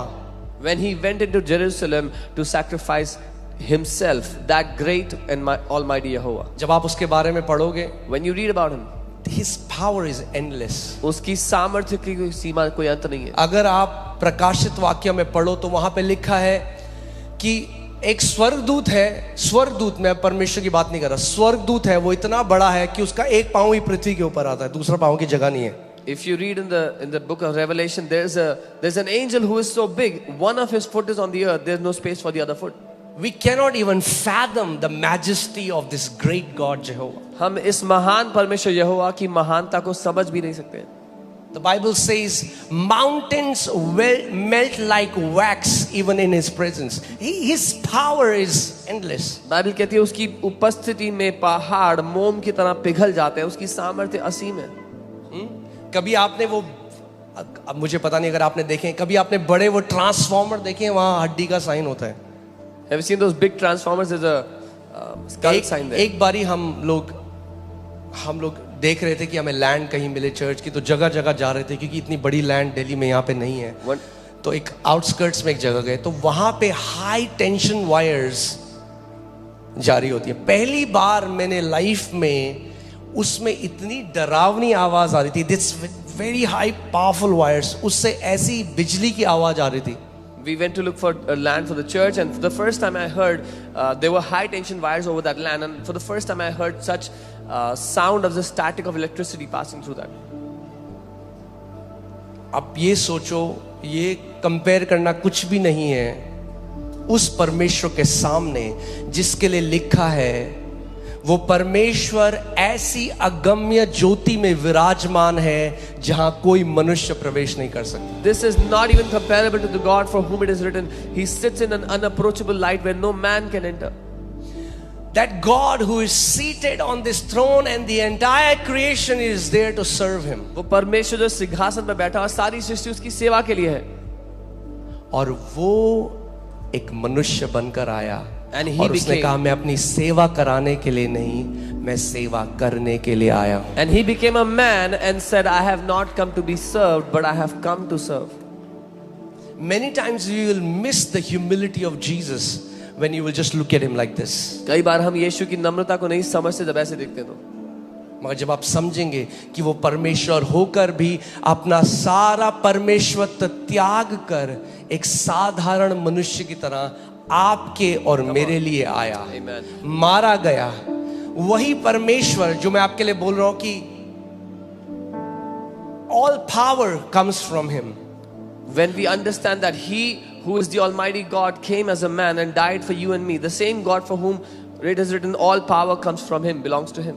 when he went into Jerusalem to sacrifice himself, that great and almighty Yehovah. जब आप उसके बारे में पढ़ोगे, When you read about him, his power is endless. उसकी सामर्थ्य की कोई सीमा, कोई अंत नहीं है। अगर आप प्रकाशित वाक्य में पढ़ो तो वहां पे लिखा है कि एक स्वर्गदूत है, स्वर्गदूत, मैं परमेश्वर की बात नहीं कर रहा, स्वर्गदूत है, वो इतना बड़ा है कि उसका एक पांव ही पृथ्वी के ऊपर आता है, दूसरा पांव की जगह नहीं है। If you read in the book of Revelation, there's an angel who is so big, one of his foot is on the earth, there's no space for the other foot. We cannot even fathom the majesty of this great God Jehovah. हम इस महान परमेश्वर यहोवा की महानता को समझ भी नहीं सकते। The Bible says mountains will melt like wax even in his presence. His power is endless. Bible कहती है उसकी उपस्थिति में पहाड़ मोम की तरह पिघल जाते हैं, उसकी सामर्थ्य असीम है। कभी आपने वो, अब मुझे पता नहीं अगर आपने देखे, कभी आपने बड़े वो ट्रांसफॉर्मर देखे हैं, वहां हड्डी का साइन होता है। Have you seen those big transformers? There's a skull sign there. एक बारी हम लोग देख रहे थे कि हमें लैंड कहीं मिले चर्च की, तो जगह जगह जा रहे थे क्योंकि इतनी बड़ी लैंड दिल्ली में यहाँ पे नहीं है। तो एक आउटस्कर्ट्स में एक जगह गए तो वहां पे हाई टेंशन वायर्स जारी होती है। पहली बार मैंने लाइफ में उसमें इतनी डरावनी आवाज आ रही थी, this very high powerful wires, उससे ऐसी बिजली की आवाज आ रही थी। We went to look for land for the church, and for the first time I heard there were high tension wires over that land, and for the first time I heard such sound of the static of electricity passing through that. अब ये सोचो, ये compare करना कुछ भी नहीं है उस परमेश्वर के सामने जिसके लिए लिखा है वो परमेश्वर ऐसी अगम्य ज्योति में विराजमान है जहां कोई मनुष्य प्रवेश नहीं कर सकता। This is not even comparable to the God for whom it is written, He sits in an unapproachable light where no man can enter. That God who is seated on this throne and the entire creation is there to serve Him. वो परमेश्वर जो सिंहासन पर बैठा और सारी सृष्टि उसकी सेवा के लिए है। और वो एक मनुष्य बनकर आया और उसने कहा मैं अपनी सेवा कराने के लिए नहीं, मैं सेवा करने के लिए आया हूं। And he became a man and said, I have not come to be served, but I have come to serve. Many times you will miss the humility of Jesus when you will just look at him like this. कई बार हम यीशु की नम्रता को नहीं समझते जब ऐसे दिखते तो। मगर जब आप समझेंगे कि वो परमेश्वर होकर भी अपना सारा परमेश्वरत्व त्याग कर एक साधारण मनुष्य की तरह आपके और मेरे लिए आया, मारा गया, वही परमेश्वर जो मैं आपके लिए बोल रहा हूं कि all power comes from him. When we understand that He who is the Almighty God came as a man and died for you and me, the same God for whom it is written all power comes from Him, belongs to Him.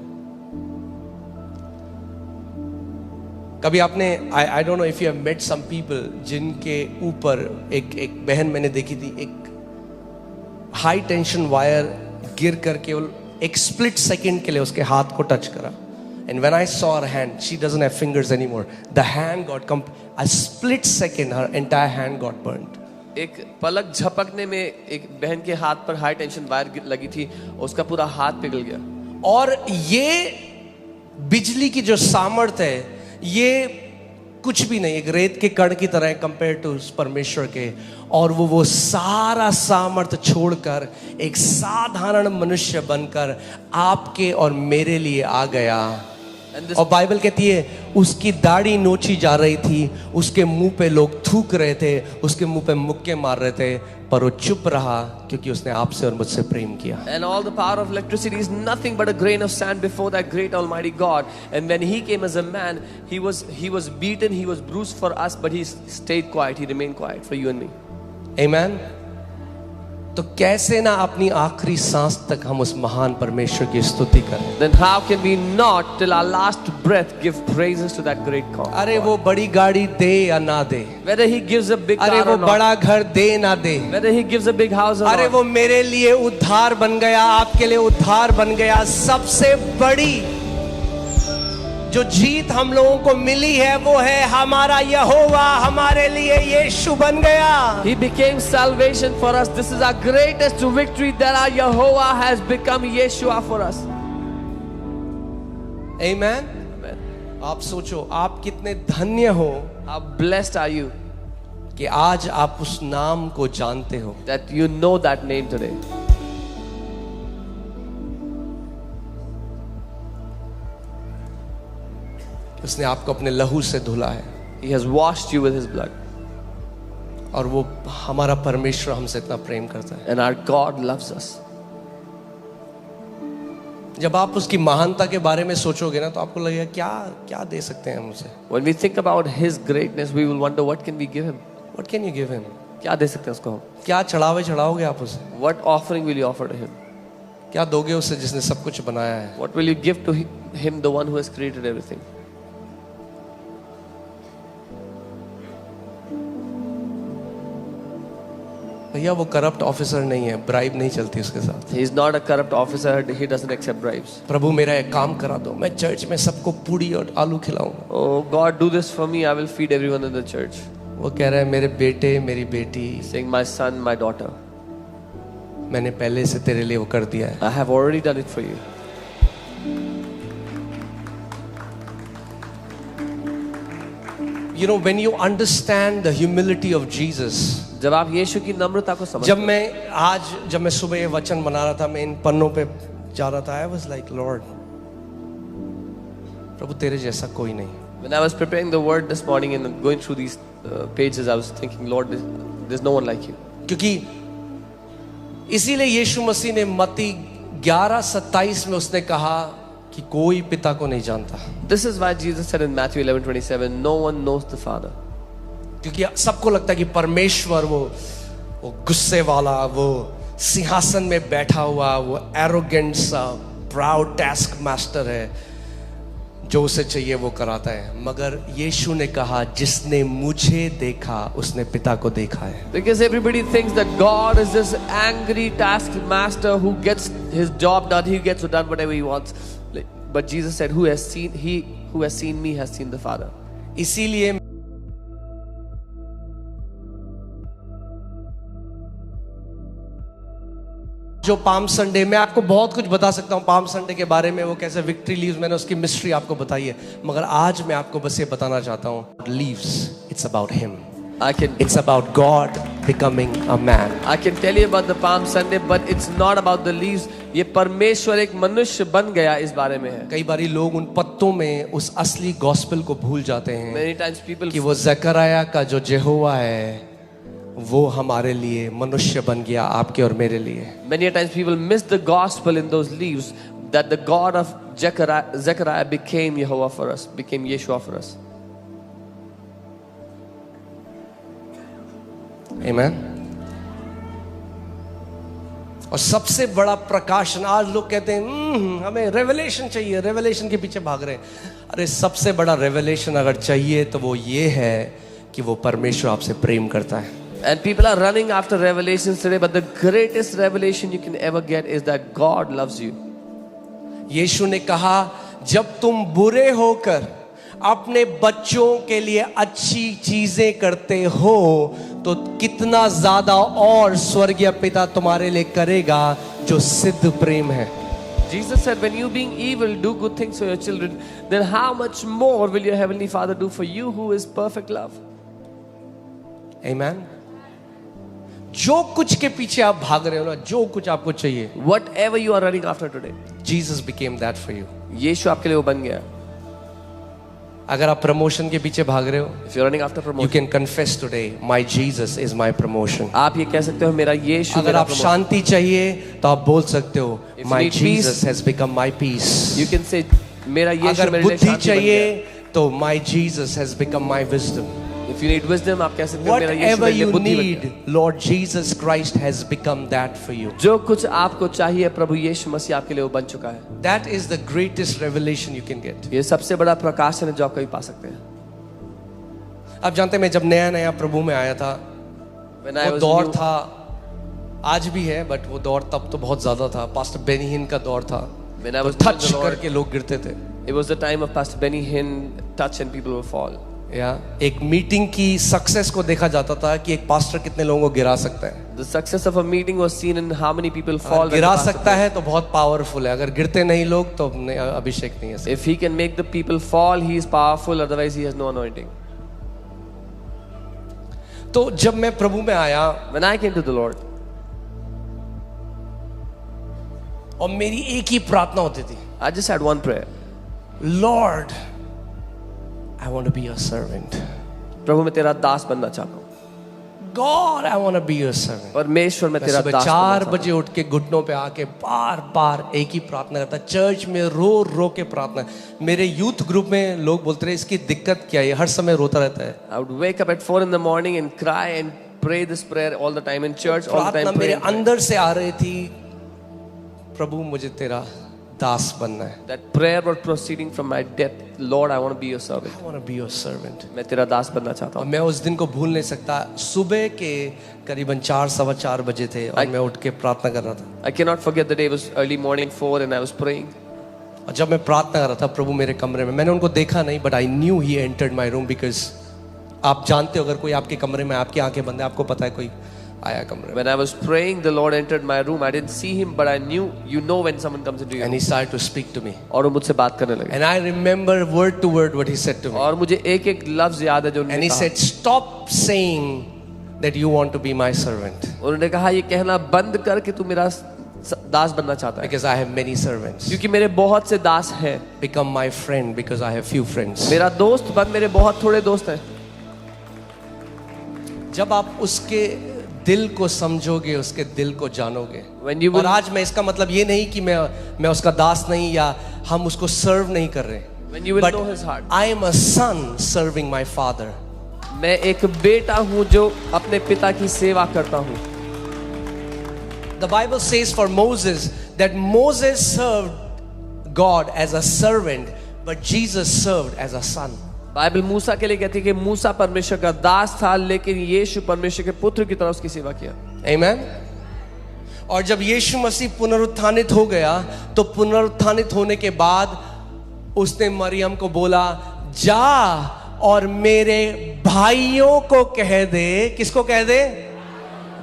कभी आपने I don't know if you have met some people जिनके ऊपर एक बहन मैंने देखी थी, एक हाई टेंशन वायर गिर करके एक स्प्लिट सेकंड के लिए उसके हाथ को टच करा. And when I saw her hand, she doesn't have fingers anymore. The hand got a split second, her entire hand got burnt. एक पलक झपकने में एक बहन के हाथ पर हाई टेंशन वायर लगी थी, उसका पूरा हाथ पिघल गया. और ये बिजली की जो सामर्थ्य है, ये कुछ भी नहीं, एक रेत के कण की तरह है कंपेयर टू परमेश्वर के. और वो सारा सामर्थ्य छोड़कर एक साधारण मनुष्य बनकर आपके और मेरे लिए आ गया. और बाइबल कहती है उसकी दाढ़ी नोची जा रही थी, उसके मुंह पे लोग थूक रहे थे, उसके मुंह पे मुक्के मार रहे थे, पर वो चुप रहा क्योंकि उसने आपसे और मुझसे प्रेम किया. And all the power of electricity is nothing but a grain of sand before that great Almighty God. And when He came as a man, He was beaten, He was bruised for us, but He stayed quiet. He remained quiet for you and me. Amen. तो कैसे ना अपनी आखिरी सांस तक हम उस महान परमेश्वर की स्तुति करें. Then how can we not till our last breath give praises to that great God? अरे वो बड़ी गाड़ी दे या ना दे, Whether He gives a big अरे car वो or not, बड़ा घर दे ना दे, whether He gives a big house or अरे not, वो मेरे लिए उद्धार बन गया, आपके लिए उद्धार बन गया. सबसे बड़ी जो जीत हम लोगों को मिली है वो है हमारा यहोवा हमारे लिए यीशु बन गया. He became salvation for us. This is our greatest victory, that our Yehovah has become Yeshua for us. Amen. Amen. आप सोचो आप कितने धन्य हो How blessed are you कि आज आप उस नाम को जानते हो. that you know that name today. उसने आपको अपने लहू से धुला है. He has washed you with His blood. और वो हमारा परमेश्वर हमसे इतना प्रेम करता है. And our God loves us. जब आप उसकी महानता के बारे में सोचोगे ना तो आपको लगेगा क्या क्या दे सकते हैं हम उसे. When we think about His greatness, we will wonder, what can we give Him? What can you give him? क्या दे सकते हैं उसको हम? क्या चढ़ाओगे आप उसे? What offering will you offer to Him? क्या दोगे उसे जिसने सब कुछ बनाया है? What will you give to Him, the one who has created everything? भैया वो करप्ट ऑफिसर नहीं है, ब्राइब नहीं चलती उसके साथ. He is not a corrupt officer. He doesn't accept bribes. प्रभु मेरा एक काम करा दो, मैं चर्च में सबको पूड़ी और आलू खिलाऊंगा. Oh God, do this for me. I will feed everyone in the church. वो कह रहा है मेरे बेटे मेरी बेटी, Saying, my son, my daughter, मैंने पहले से तेरे लिए वो कर दिया है. I have already done it for you. You know, when you understand the humility of Jesus, जब आप यीशु की नम्रता को समझते जब मैं सुबह ये वचन बना रहा था, मैं इन पन्नों पे जा रहा था, I was like, Lord, प्रभु तेरे जैसा कोई नहीं. When I was preparing the word this morning and going through these pages, I was thinking, Lord, there's no one like you. क्योंकि इसीलिए यीशु मसीह ने मत्ती 11:27 में उसने कहा कि कोई पिता को नहीं जानता. This is why Jesus said in Matthew 11:27, no one knows the Father. क्योंकि सबको लगता है कि परमेश्वर वो गुस्से वाला, वो सिंहासन में बैठा हुआ, वो एरोगेंट सा प्राउड टास्क मास्टर है, जो उसे चाहिए वो कराता है. मगर यीशु ने कहा जिसने मुझे देखा उसने पिता को देखा है. Because everybody thinks that God is this angry task master who gets his job done, he gets done whatever he wants. But Jesus said, who has seen me has seen the Father. इसीलिए जो palm Sunday, मैं आपको बहुत कुछ बता सकता हूँ palm Sunday के बारे में, वो कैसे विक्ट्री लीव्स, मैंने उसकी मिस्ट्री आपको बताई है. मगर आज मैं आपको बस ये बताना चाहता हूँ, leaves, it's about him. It's about God becoming a man. I can tell you about the Palm Sunday, but it's not about the leaves. ये परमेश्वर एक मनुष्य बन गया, इस बारे में है. कई बारी लोग उन पत्तों में उस असली गॉस्पेल को भूल जाते हैं. Many times people कि वो जकरिया का जो यहोवा है वो हमारे लिए मनुष्य बन गया, आपके और मेरे लिए. Many times people miss the gospel in those leaves, that the God of Zechariah became Yehovah for us, became Yeshua for us. Amen. और सबसे बड़ा प्रकाशन, आज लोग कहते हैं हमें रेवलेशन चाहिए, रेवलेशन के पीछे भाग रहे हैं। अरे सबसे बड़ा रेवलेशन अगर चाहिए तो वो ये है कि वो परमेश्वर आपसे प्रेम करता है। And people are running after revelations today, but the greatest revelation you can ever get is that God loves you. यीशु ने कहा, जब तुम बुरे होकर अपने बच्चों के लिए अच्छी चीजें करते हो तो कितना ज्यादा और स्वर्गीय पिता तुम्हारे लिए करेगा जो सिद्ध प्रेम है। Jesus said, when you being evil do good things for your children, then how much more will your heavenly Father do for you who is perfect love? Amen. जो कुछ के पीछे आप भाग रहे हो ना, जो कुछ आपको चाहिए, Whatever you are running after today, Jesus became that for you. यीशु आपके लिए वो बन गया। अगर आप प्रमोशन के पीछे भाग रहे हो, If you're running after you promotion, can confess today, my Jesus is my promotion. आप ये कह सकते हो मेरा यीशु अगर मेरा आप promotion। शांति चाहिए तो आप बोल सकते हो, If you my need peace, Jesus has become my peace. You can say मेरा यीशु अगर मेरे लिए बुद्धि शांति बन चाहिए गया। तो my Jesus has become my wisdom. If you need wisdom, आप कह सकते हो मेरा यीशु Whatever मेरे लिए you बुद्धि बन need, गया। Lord Jesus Christ has become that for you. जो कुछ आपको चाहिए प्रभु यीशु मसीह आपके लिए वो बन चुका है। That is the greatest revelation you can get. ये सबसे बड़ा प्रकाशन है जो आप कभी पा सकते हैं। आप जानते हैं, मैं जब नया नया प्रभु में आया था, When I वो was दौर new, था, आज भी है, बट वो दौर तब तो बहुत ज्यादा था। पास्टर बेनी हिन का दौर था, when I तो was new in touch the Lord, करके लोग गिरते थे। it was the time of Pastor Benny Hinn touch and people will fall. या एक मीटिंग की सक्सेस को देखा जाता था कि एक पास्टर कितने लोगों को गिरा सकता है। The success of a meeting was seen in how many people fall. अगर when गिरा the pastor सकता है तो बहुत पावरफुल है, अगर गिरते नहीं लोग तो अभिषेक नहीं है। prays. If he can make the people fall, he is powerful. Otherwise, he has no anointing. तो जब मैं प्रभु में आया When I came to the Lord, और मेरी एक ही प्रार्थना होती थी, I just had one prayer. Lord I want to be your servant, प्रभु मैं तेरा दास बनना चाहता हूँ। God I want to be your servant. परमेश्वर मैं तेरा सुबह दास बनना 4 चाहता बजे उठ के घुटनों पे आके बार बार एक ही प्रार्थना करता, चर्च में रो रो के प्रार्थना। मेरे यूथ ग्रुप में लोग बोलते रहे इसकी दिक्कत क्या है, हर समय रोता रहता है। हूँ। I would wake up at 4 in the morning and cry and pray this prayer all the time in church, all the प्रार्थना time. मेरे Pray. अंदर से आ रही थी, प्रभु मुझे तेरा दास बनना है। That prayer was proceeding from my depth. Lord, I want to be your servant. I want to be your servant. मैं तेरा दास बनना चाहता और हूँ। मैं उस दिन को भूल नहीं सकता। सुबह के करीबन 4 सवा 4 बजे थे और मैं उठ के प्रार्थना कर रहा था। I cannot forget the day. It was early morning 4 and I was praying. और जब मैं प्रार्थना कर रहा था, प्रभु मेरे कमरे में, मैंने उनको देखा नहीं, but I knew he entered my room. Because आप जानते हो, अगर कोई आपके कमरे में, आपकी आंखें बंद है, आपको पता है कोई आया कमरे में। When I was praying, the Lord entered my room. I didn't see him, but I knew, you know when someone comes into your And room. he started to speak to me. और वो मुझसे बात करने लगे। And I remember word to word what he said to me. और मुझे एक एक लफ्ज याद है जो And उन्होंने he कहा। said, stop saying that you want to be my servant. उन्होंने कहा ये कहना बंद कर कि तू मेरा दास बनना चाहता है, Because I have many servants. क्योंकि मेरे बहुत से दास हैं। Become my friend because I have few friends. मेरा दोस्त बन, मेरे बहुत थोड़े दोस्त हैं। जब आप उसके दिल को समझोगे, उसके दिल को जानोगे। When you और will, आज मैं इसका मतलब ये नहीं कि मैं उसका दास नहीं या हम उसको सर्व नहीं कर रहे। when you will But know his heart. I am a son serving my father. मैं एक बेटा हूँ जो अपने पिता की सेवा करता हूँ। The Bible says for Moses that Moses served God as a servant, but Jesus served as a son. Bible मूसा के लिए कहती है कि मूसा परमेश्वर का दास था, लेकिन यीशु परमेश्वर के पुत्र की तरह उसकी सेवा किया। Amen. और जब यीशु मसीह पुनरुत्थानित हो गया, तो पुनरुत्थानित होने के बाद उसने मरियम को बोला, जा और मेरे भाइयों को कह दे। किसको कह दे?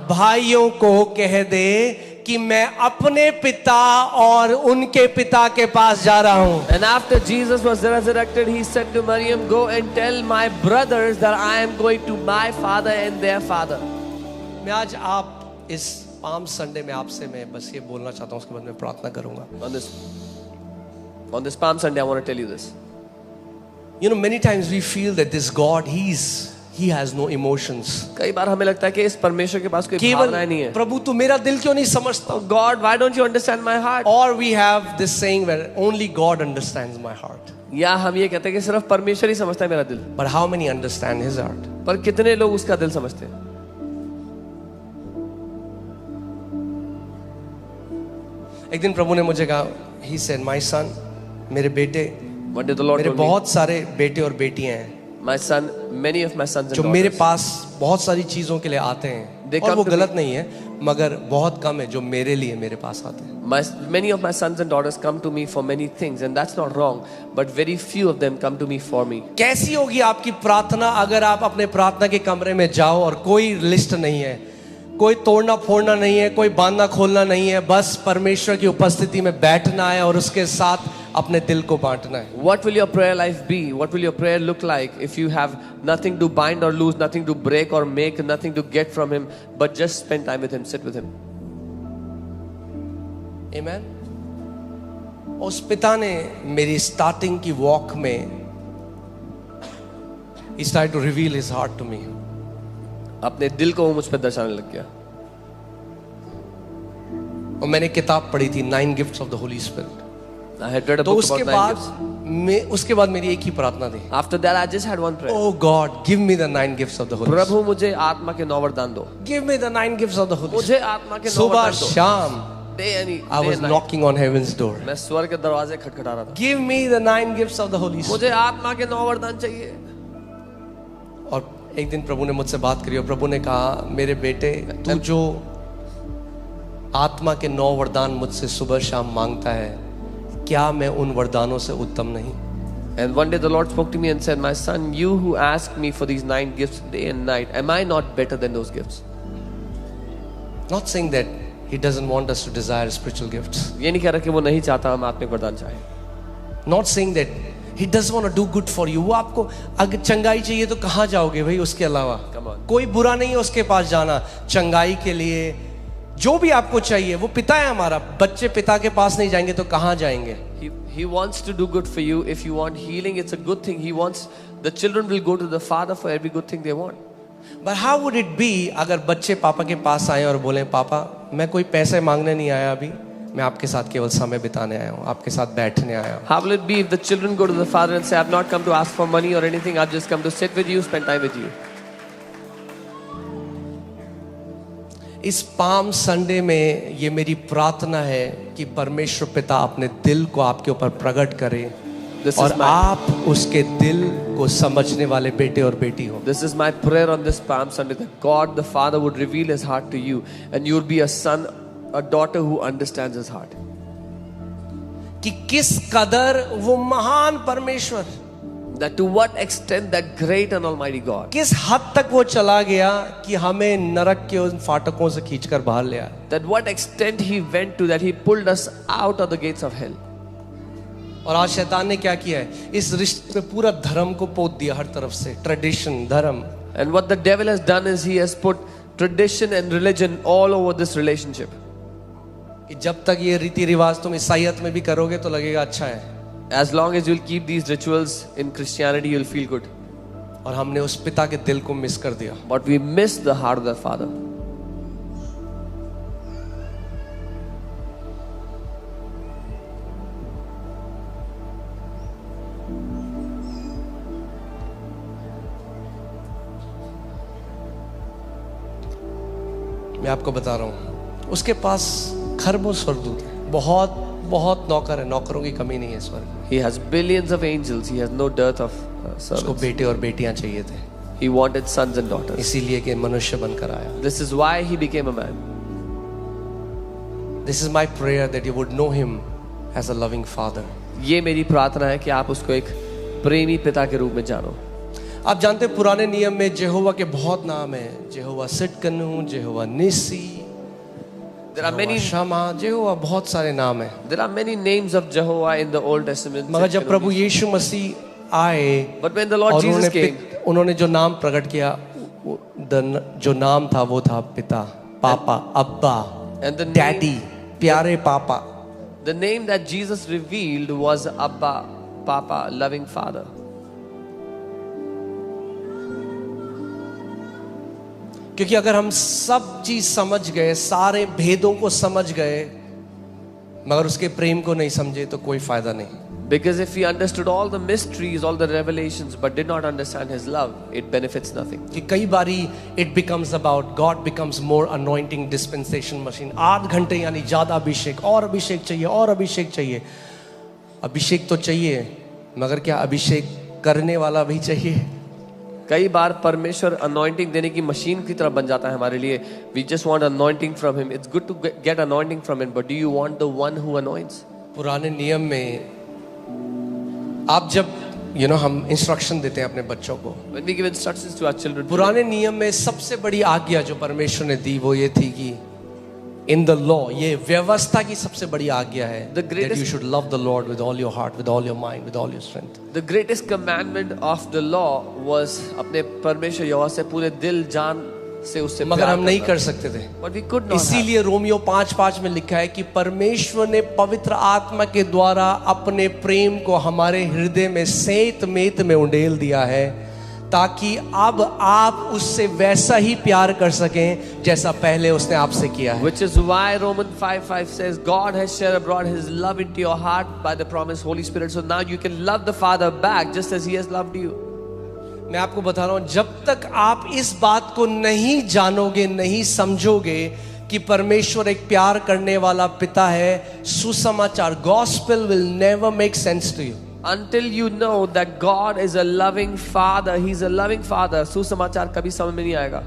भाइयों को कह दे कि मैं अपने पिता और उनके पिता के पास जा रहा हूं। And after Jesus was resurrected, he said to Maryam, go and tell my brothers that I am going to my father and their father. मैं आज आप इस पाम संडे में आपसे मैं बस ये बोलना चाहता हूं, उसके बाद मैं प्रार्थना करूंगा। On this Palm Sunday, I want to tell you this. You know, many times we feel that this God, he has no emotions. कई बार हमें लगता है कि इस परमेश्वर के पास कोई केवल भावनाएं नहीं है। प्रभु तू मेरा दिल क्यों नहीं समझता? God, why don't you understand my heart? Or we have this saying where only God understands my heart. या हम ये कहते हैं कि सिर्फ परमेश्वर ही समझता है मेरा दिल। But how many understand his heart? पर कितने लोग उसका दिल समझते हैं? एक दिन प्रभु ने मुझे कहा, ही सेड माय सन, मेरे बेटे, One day the Lord मेरे told me, बहुत सारे बेटे और बेटियां हैं my son, many of my sons and जो मेरे daughters, पास बहुत सारी चीजों के लिए आते हैं, They और come वो to गलत नहीं है, मगर बहुत कम है जो मेरे लिए मेरे पास आते हैं. many of my sons and daughters come to me for many things, and that's not wrong, but very few of them come to me for me. कैसी होगी आपकी प्रार्थना अगर आप अपने प्रार्थना के कमरे में जाओ और कोई लिस्ट नहीं है, कोई तोड़ना फोड़ना नहीं है, कोई बांधना खोलना नहीं है, बस परमेश्वर की उपस्थिति में बैठना है और उसके साथ अपने दिल को बांटना है. What will your prayer life be? What will your prayer look like if you have nothing to bind or lose, nothing to break or make, nothing to get from him, but just spend time with him, sit with him? Amen. उस पिता ने मेरी starting की walk में he started to reveal his heart to me. अपने दिल को वो मुझ पर दर्शाने लग गया. और मैंने किताब पढ़ी थी 9 gifts of the Holi spirit. I had read a तो book उसके about 9 gifts. उसके बाद मेरी एक ही प्रार्थना थी. After that, I just had one prayer. Oh God, give me the 9 gifts of the Holy Spirit. प्रभु मुझे आत्मा के 9 वरदान दो. Give me the 9 gifts of the Holy मुझे Spirit. आत्मा के 9 सुबह वरदान दो. शाम Day and I was night. knocking on heaven's door. मैं स्वर्ग के दरवाजे खटखटा रहा था. Give me the 9 gifts of the Holy Spirit. मुझे आत्मा के 9 वरदान चाहिए. और एक दिन प्रभु ने मुझसे बात करी और प्रभु ने कहा, मेरे बेटे, तू जो आत्मा के 9 वरदान मुझसे सुबह शाम मांगता है, क्या मैं उन वरदानों से उत्तम नहीं? And one day the Lord spoke to me and said, my son, you who ask me for these 9 gifts day and night, am I not better than those gifts? Not saying that he doesn't want us to desire spiritual gifts. ये नहीं कह रहा कि वो नहीं चाहता हम आत्मिक वरदान चाहें. Not saying that he doesn't want to do good for you. वो आपको अगर चंगाई चाहिए तो कहाँ जाओगे भाई उसके अलावा? Come on. कोई बुरा नहीं है उसके पास जाना चंगाई के लिए. जो भी आपको चाहिए, वो पिता है हमारा. बच्चे पिता के पास नहीं जाएंगे तो कहाँ जाएंगे? He wants to do good for you. If you want healing, it's a good thing. He wants, the children will go to the Father for every good thing they want. But how would it be अगर बच्चे पापा के पास आए और बोले, पापा मैं कोई पैसे मांगने नहीं आया अभी, मैं आपके साथ केवल समय बिताने आया हूँ, आपके साथ बैठने आया हूँ. How will it be if the children go to the Father and say, I've not come to ask for money or anything, I've just come to sit with you, spend time with you? इस palm Sunday में ये मेरी प्रार्थना है कि परमेश्वर पिता अपने दिल को आपके ऊपर प्रकट करे और आप उसके दिल को समझने वाले बेटे और बेटी हो. This is my prayer on this Palm Sunday, that God the Father would reveal His heart to you and you would be a son, a daughter who understands His heart. कि किस कदर वो महान परमेश्वर, That to what extent that great and almighty God, किस हद तक वो चला गया कि हमें नरक के उन फाटकों से खींचकर बाहर ले आया. that what extent He went to, that He pulled us out of the gates of hell. और आज शैतान ने क्या किया है, इस रिश्ते में पूरा धर्म को पोत दिया हर तरफ से. ट्रेडिशन, धर्म. And what the devil has done is he has put tradition and religion all over this relationship. कि जब तक ये रीति रिवाज तुम ईसाईयत में भी करोगे तो लगेगा अच्छा है. As long as you'll keep these rituals in Christianity, you'll feel good. और हमने उस पिता के दिल को मिस कर दिया. But we miss the heart of the Father. मैं आपको बता रहा हूँ, उसके पास खरबों स्वर्गदूत हैं, बहुत बहुत नौकर है, नौकरों की कमी नहीं है स्वर्ग में. He has billions of angels. He has no dearth of उसको servants. बेटे और बेटियां चाहिए थे, He wanted sons and daughters. इसीलिए कि मनुष्य बनकर आया. This is why he became a man. This is my prayer that you would know him as a loving father. ये मेरी प्रार्थना है कि आप उसको एक प्रेमी पिता के रूप में जानो. आप जानते हैं पुराने नियम में यहोवा के बहुत नाम है. यहोवा सिटकनु, यहोवा निसी, There are many शमा, यहोवा, बहुत सारे नाम हैं. There are many names of Jehovah in the Old Testament. मगर जब प्रभु यीशु मसीह आए But when the Lord और Jesus came, उन्होंने जो नाम प्रकट किया, जो नाम था वो था पिता, पापा, अब्बा, and the डैडी, प्यारे पापा. the name that Jesus revealed was Abba, Papa, loving Father. क्योंकि अगर हम सब चीज समझ गए, सारे भेदों को समझ गए, मगर उसके प्रेम को नहीं समझे तो कोई फायदा नहीं. Because if we understood all the mysteries, all the revelations, but did not understand His love, it benefits nothing. कि कई बारी it becomes about God becomes more anointing dispensation machine. 8 घंटे यानी ज़्यादा अभिषेक, और अभिषेक चाहिए, और अभिषेक चाहिए. अभिषेक तो चाहिए, मगर क्या अभिषेक करने वाला भी चाहिए? कई बार परमेश्वर अनॉइंटिंग देने की मशीन की तरह बन जाता है हमारे लिए. We just want anointing from Him. It's good to get anointing from Him, but do you want the one who anoints? पुराने नियम में आप जब हम इंस्ट्रक्शन देते हैं अपने बच्चों को, When we give instructions to our children, पुराने नियम में सबसे बड़ी आज्ञा जो परमेश्वर ने दी वो ये थी कि इन द लॉ, ये व्यवस्था की सबसे बड़ी आज्ञा है, The greatest- that you should love the Lord with all your heart, with all your mind, with all your strength. the greatest commandment of the law was अपने परमेश्वर यहोवा से पूरे दिल जान से उससे मगर प्यार हम नहीं करना. कर सकते थे. But we could not have. इसीलिए रोमियो 5:5 में लिखा है कि परमेश्वर ने पवित्र आत्मा के द्वारा अपने प्रेम को हमारे हृदय में सेत मेत में उंडेल दिया है, ताकि अब आप उससे वैसा ही प्यार कर सकें जैसा पहले उसने आपसे किया है. Which is why Romans 5:5 says, God has shed abroad His love into your heart by the promised Holy Spirit. So now you can love the Father back just as He has loved you. मैं आपको बता रहा हूं, जब तक आप इस बात को नहीं जानोगे, नहीं समझोगे कि परमेश्वर एक प्यार करने वाला पिता है, सुसमाचार gospel will never make sense to you. Until you know that God is a loving Father, He's a loving Father, सुसमाचार कभी समझ में नहीं आएगा.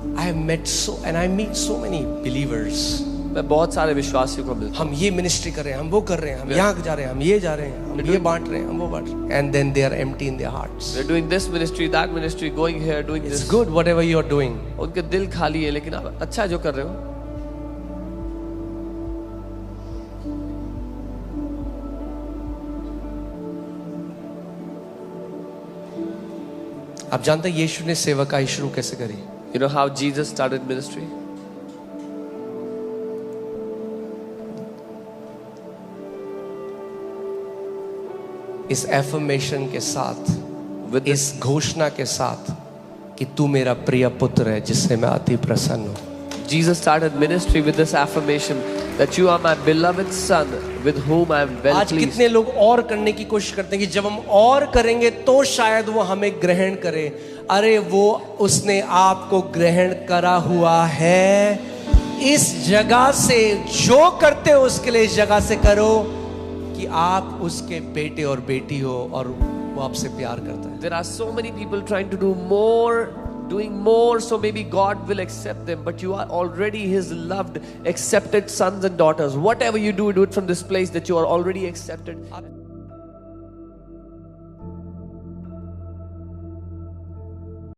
I have met and I meet so many believers. मैं बहुत सारे विश्वासियों को मिलता हम ये मिनिस्ट्री कर रहे हैं, हम वो कर रहे हैं, हम यहाँ जा रहे हैं, हम ये जा रहे हैं, हम ये बांट रहे हैं, हम वो बांट रहे हैं. And then they are empty in their hearts. We're doing this ministry, that ministry, going here, doing It's this. good whatever you are doing. उनके दिल खाली है, लेकिन आप अच्छा जो कर रहे हो. आप जानते हैं यीशु ने सेवकाई शुरू कैसे करी? You know how Jesus started ministry? इस एफर्मेशन के साथ, With इस घोषणा के साथ कि तू मेरा प्रिय पुत्र है जिससे मैं अति प्रसन्न हूँ. Jesus started ministry with this affirmation that you are my beloved son with whom I am well आज pleased. कितने लोग और करने की कोशिश करते हैं कि जब हम और करेंगे तो शायद वो हमें ग्रहण करे. अरे वो उसने आपको ग्रहण करा हुआ है. इस जगह से जो करते हो उसके लिए इस जगह से करो कि आप उसके बेटे और बेटी हो और वो आपसे प्यार करता है. There are so many people trying to do more, doing more, so maybe God will accept them, but you are already His loved, accepted sons and daughters. Whatever you do, do it from this place that you are already accepted.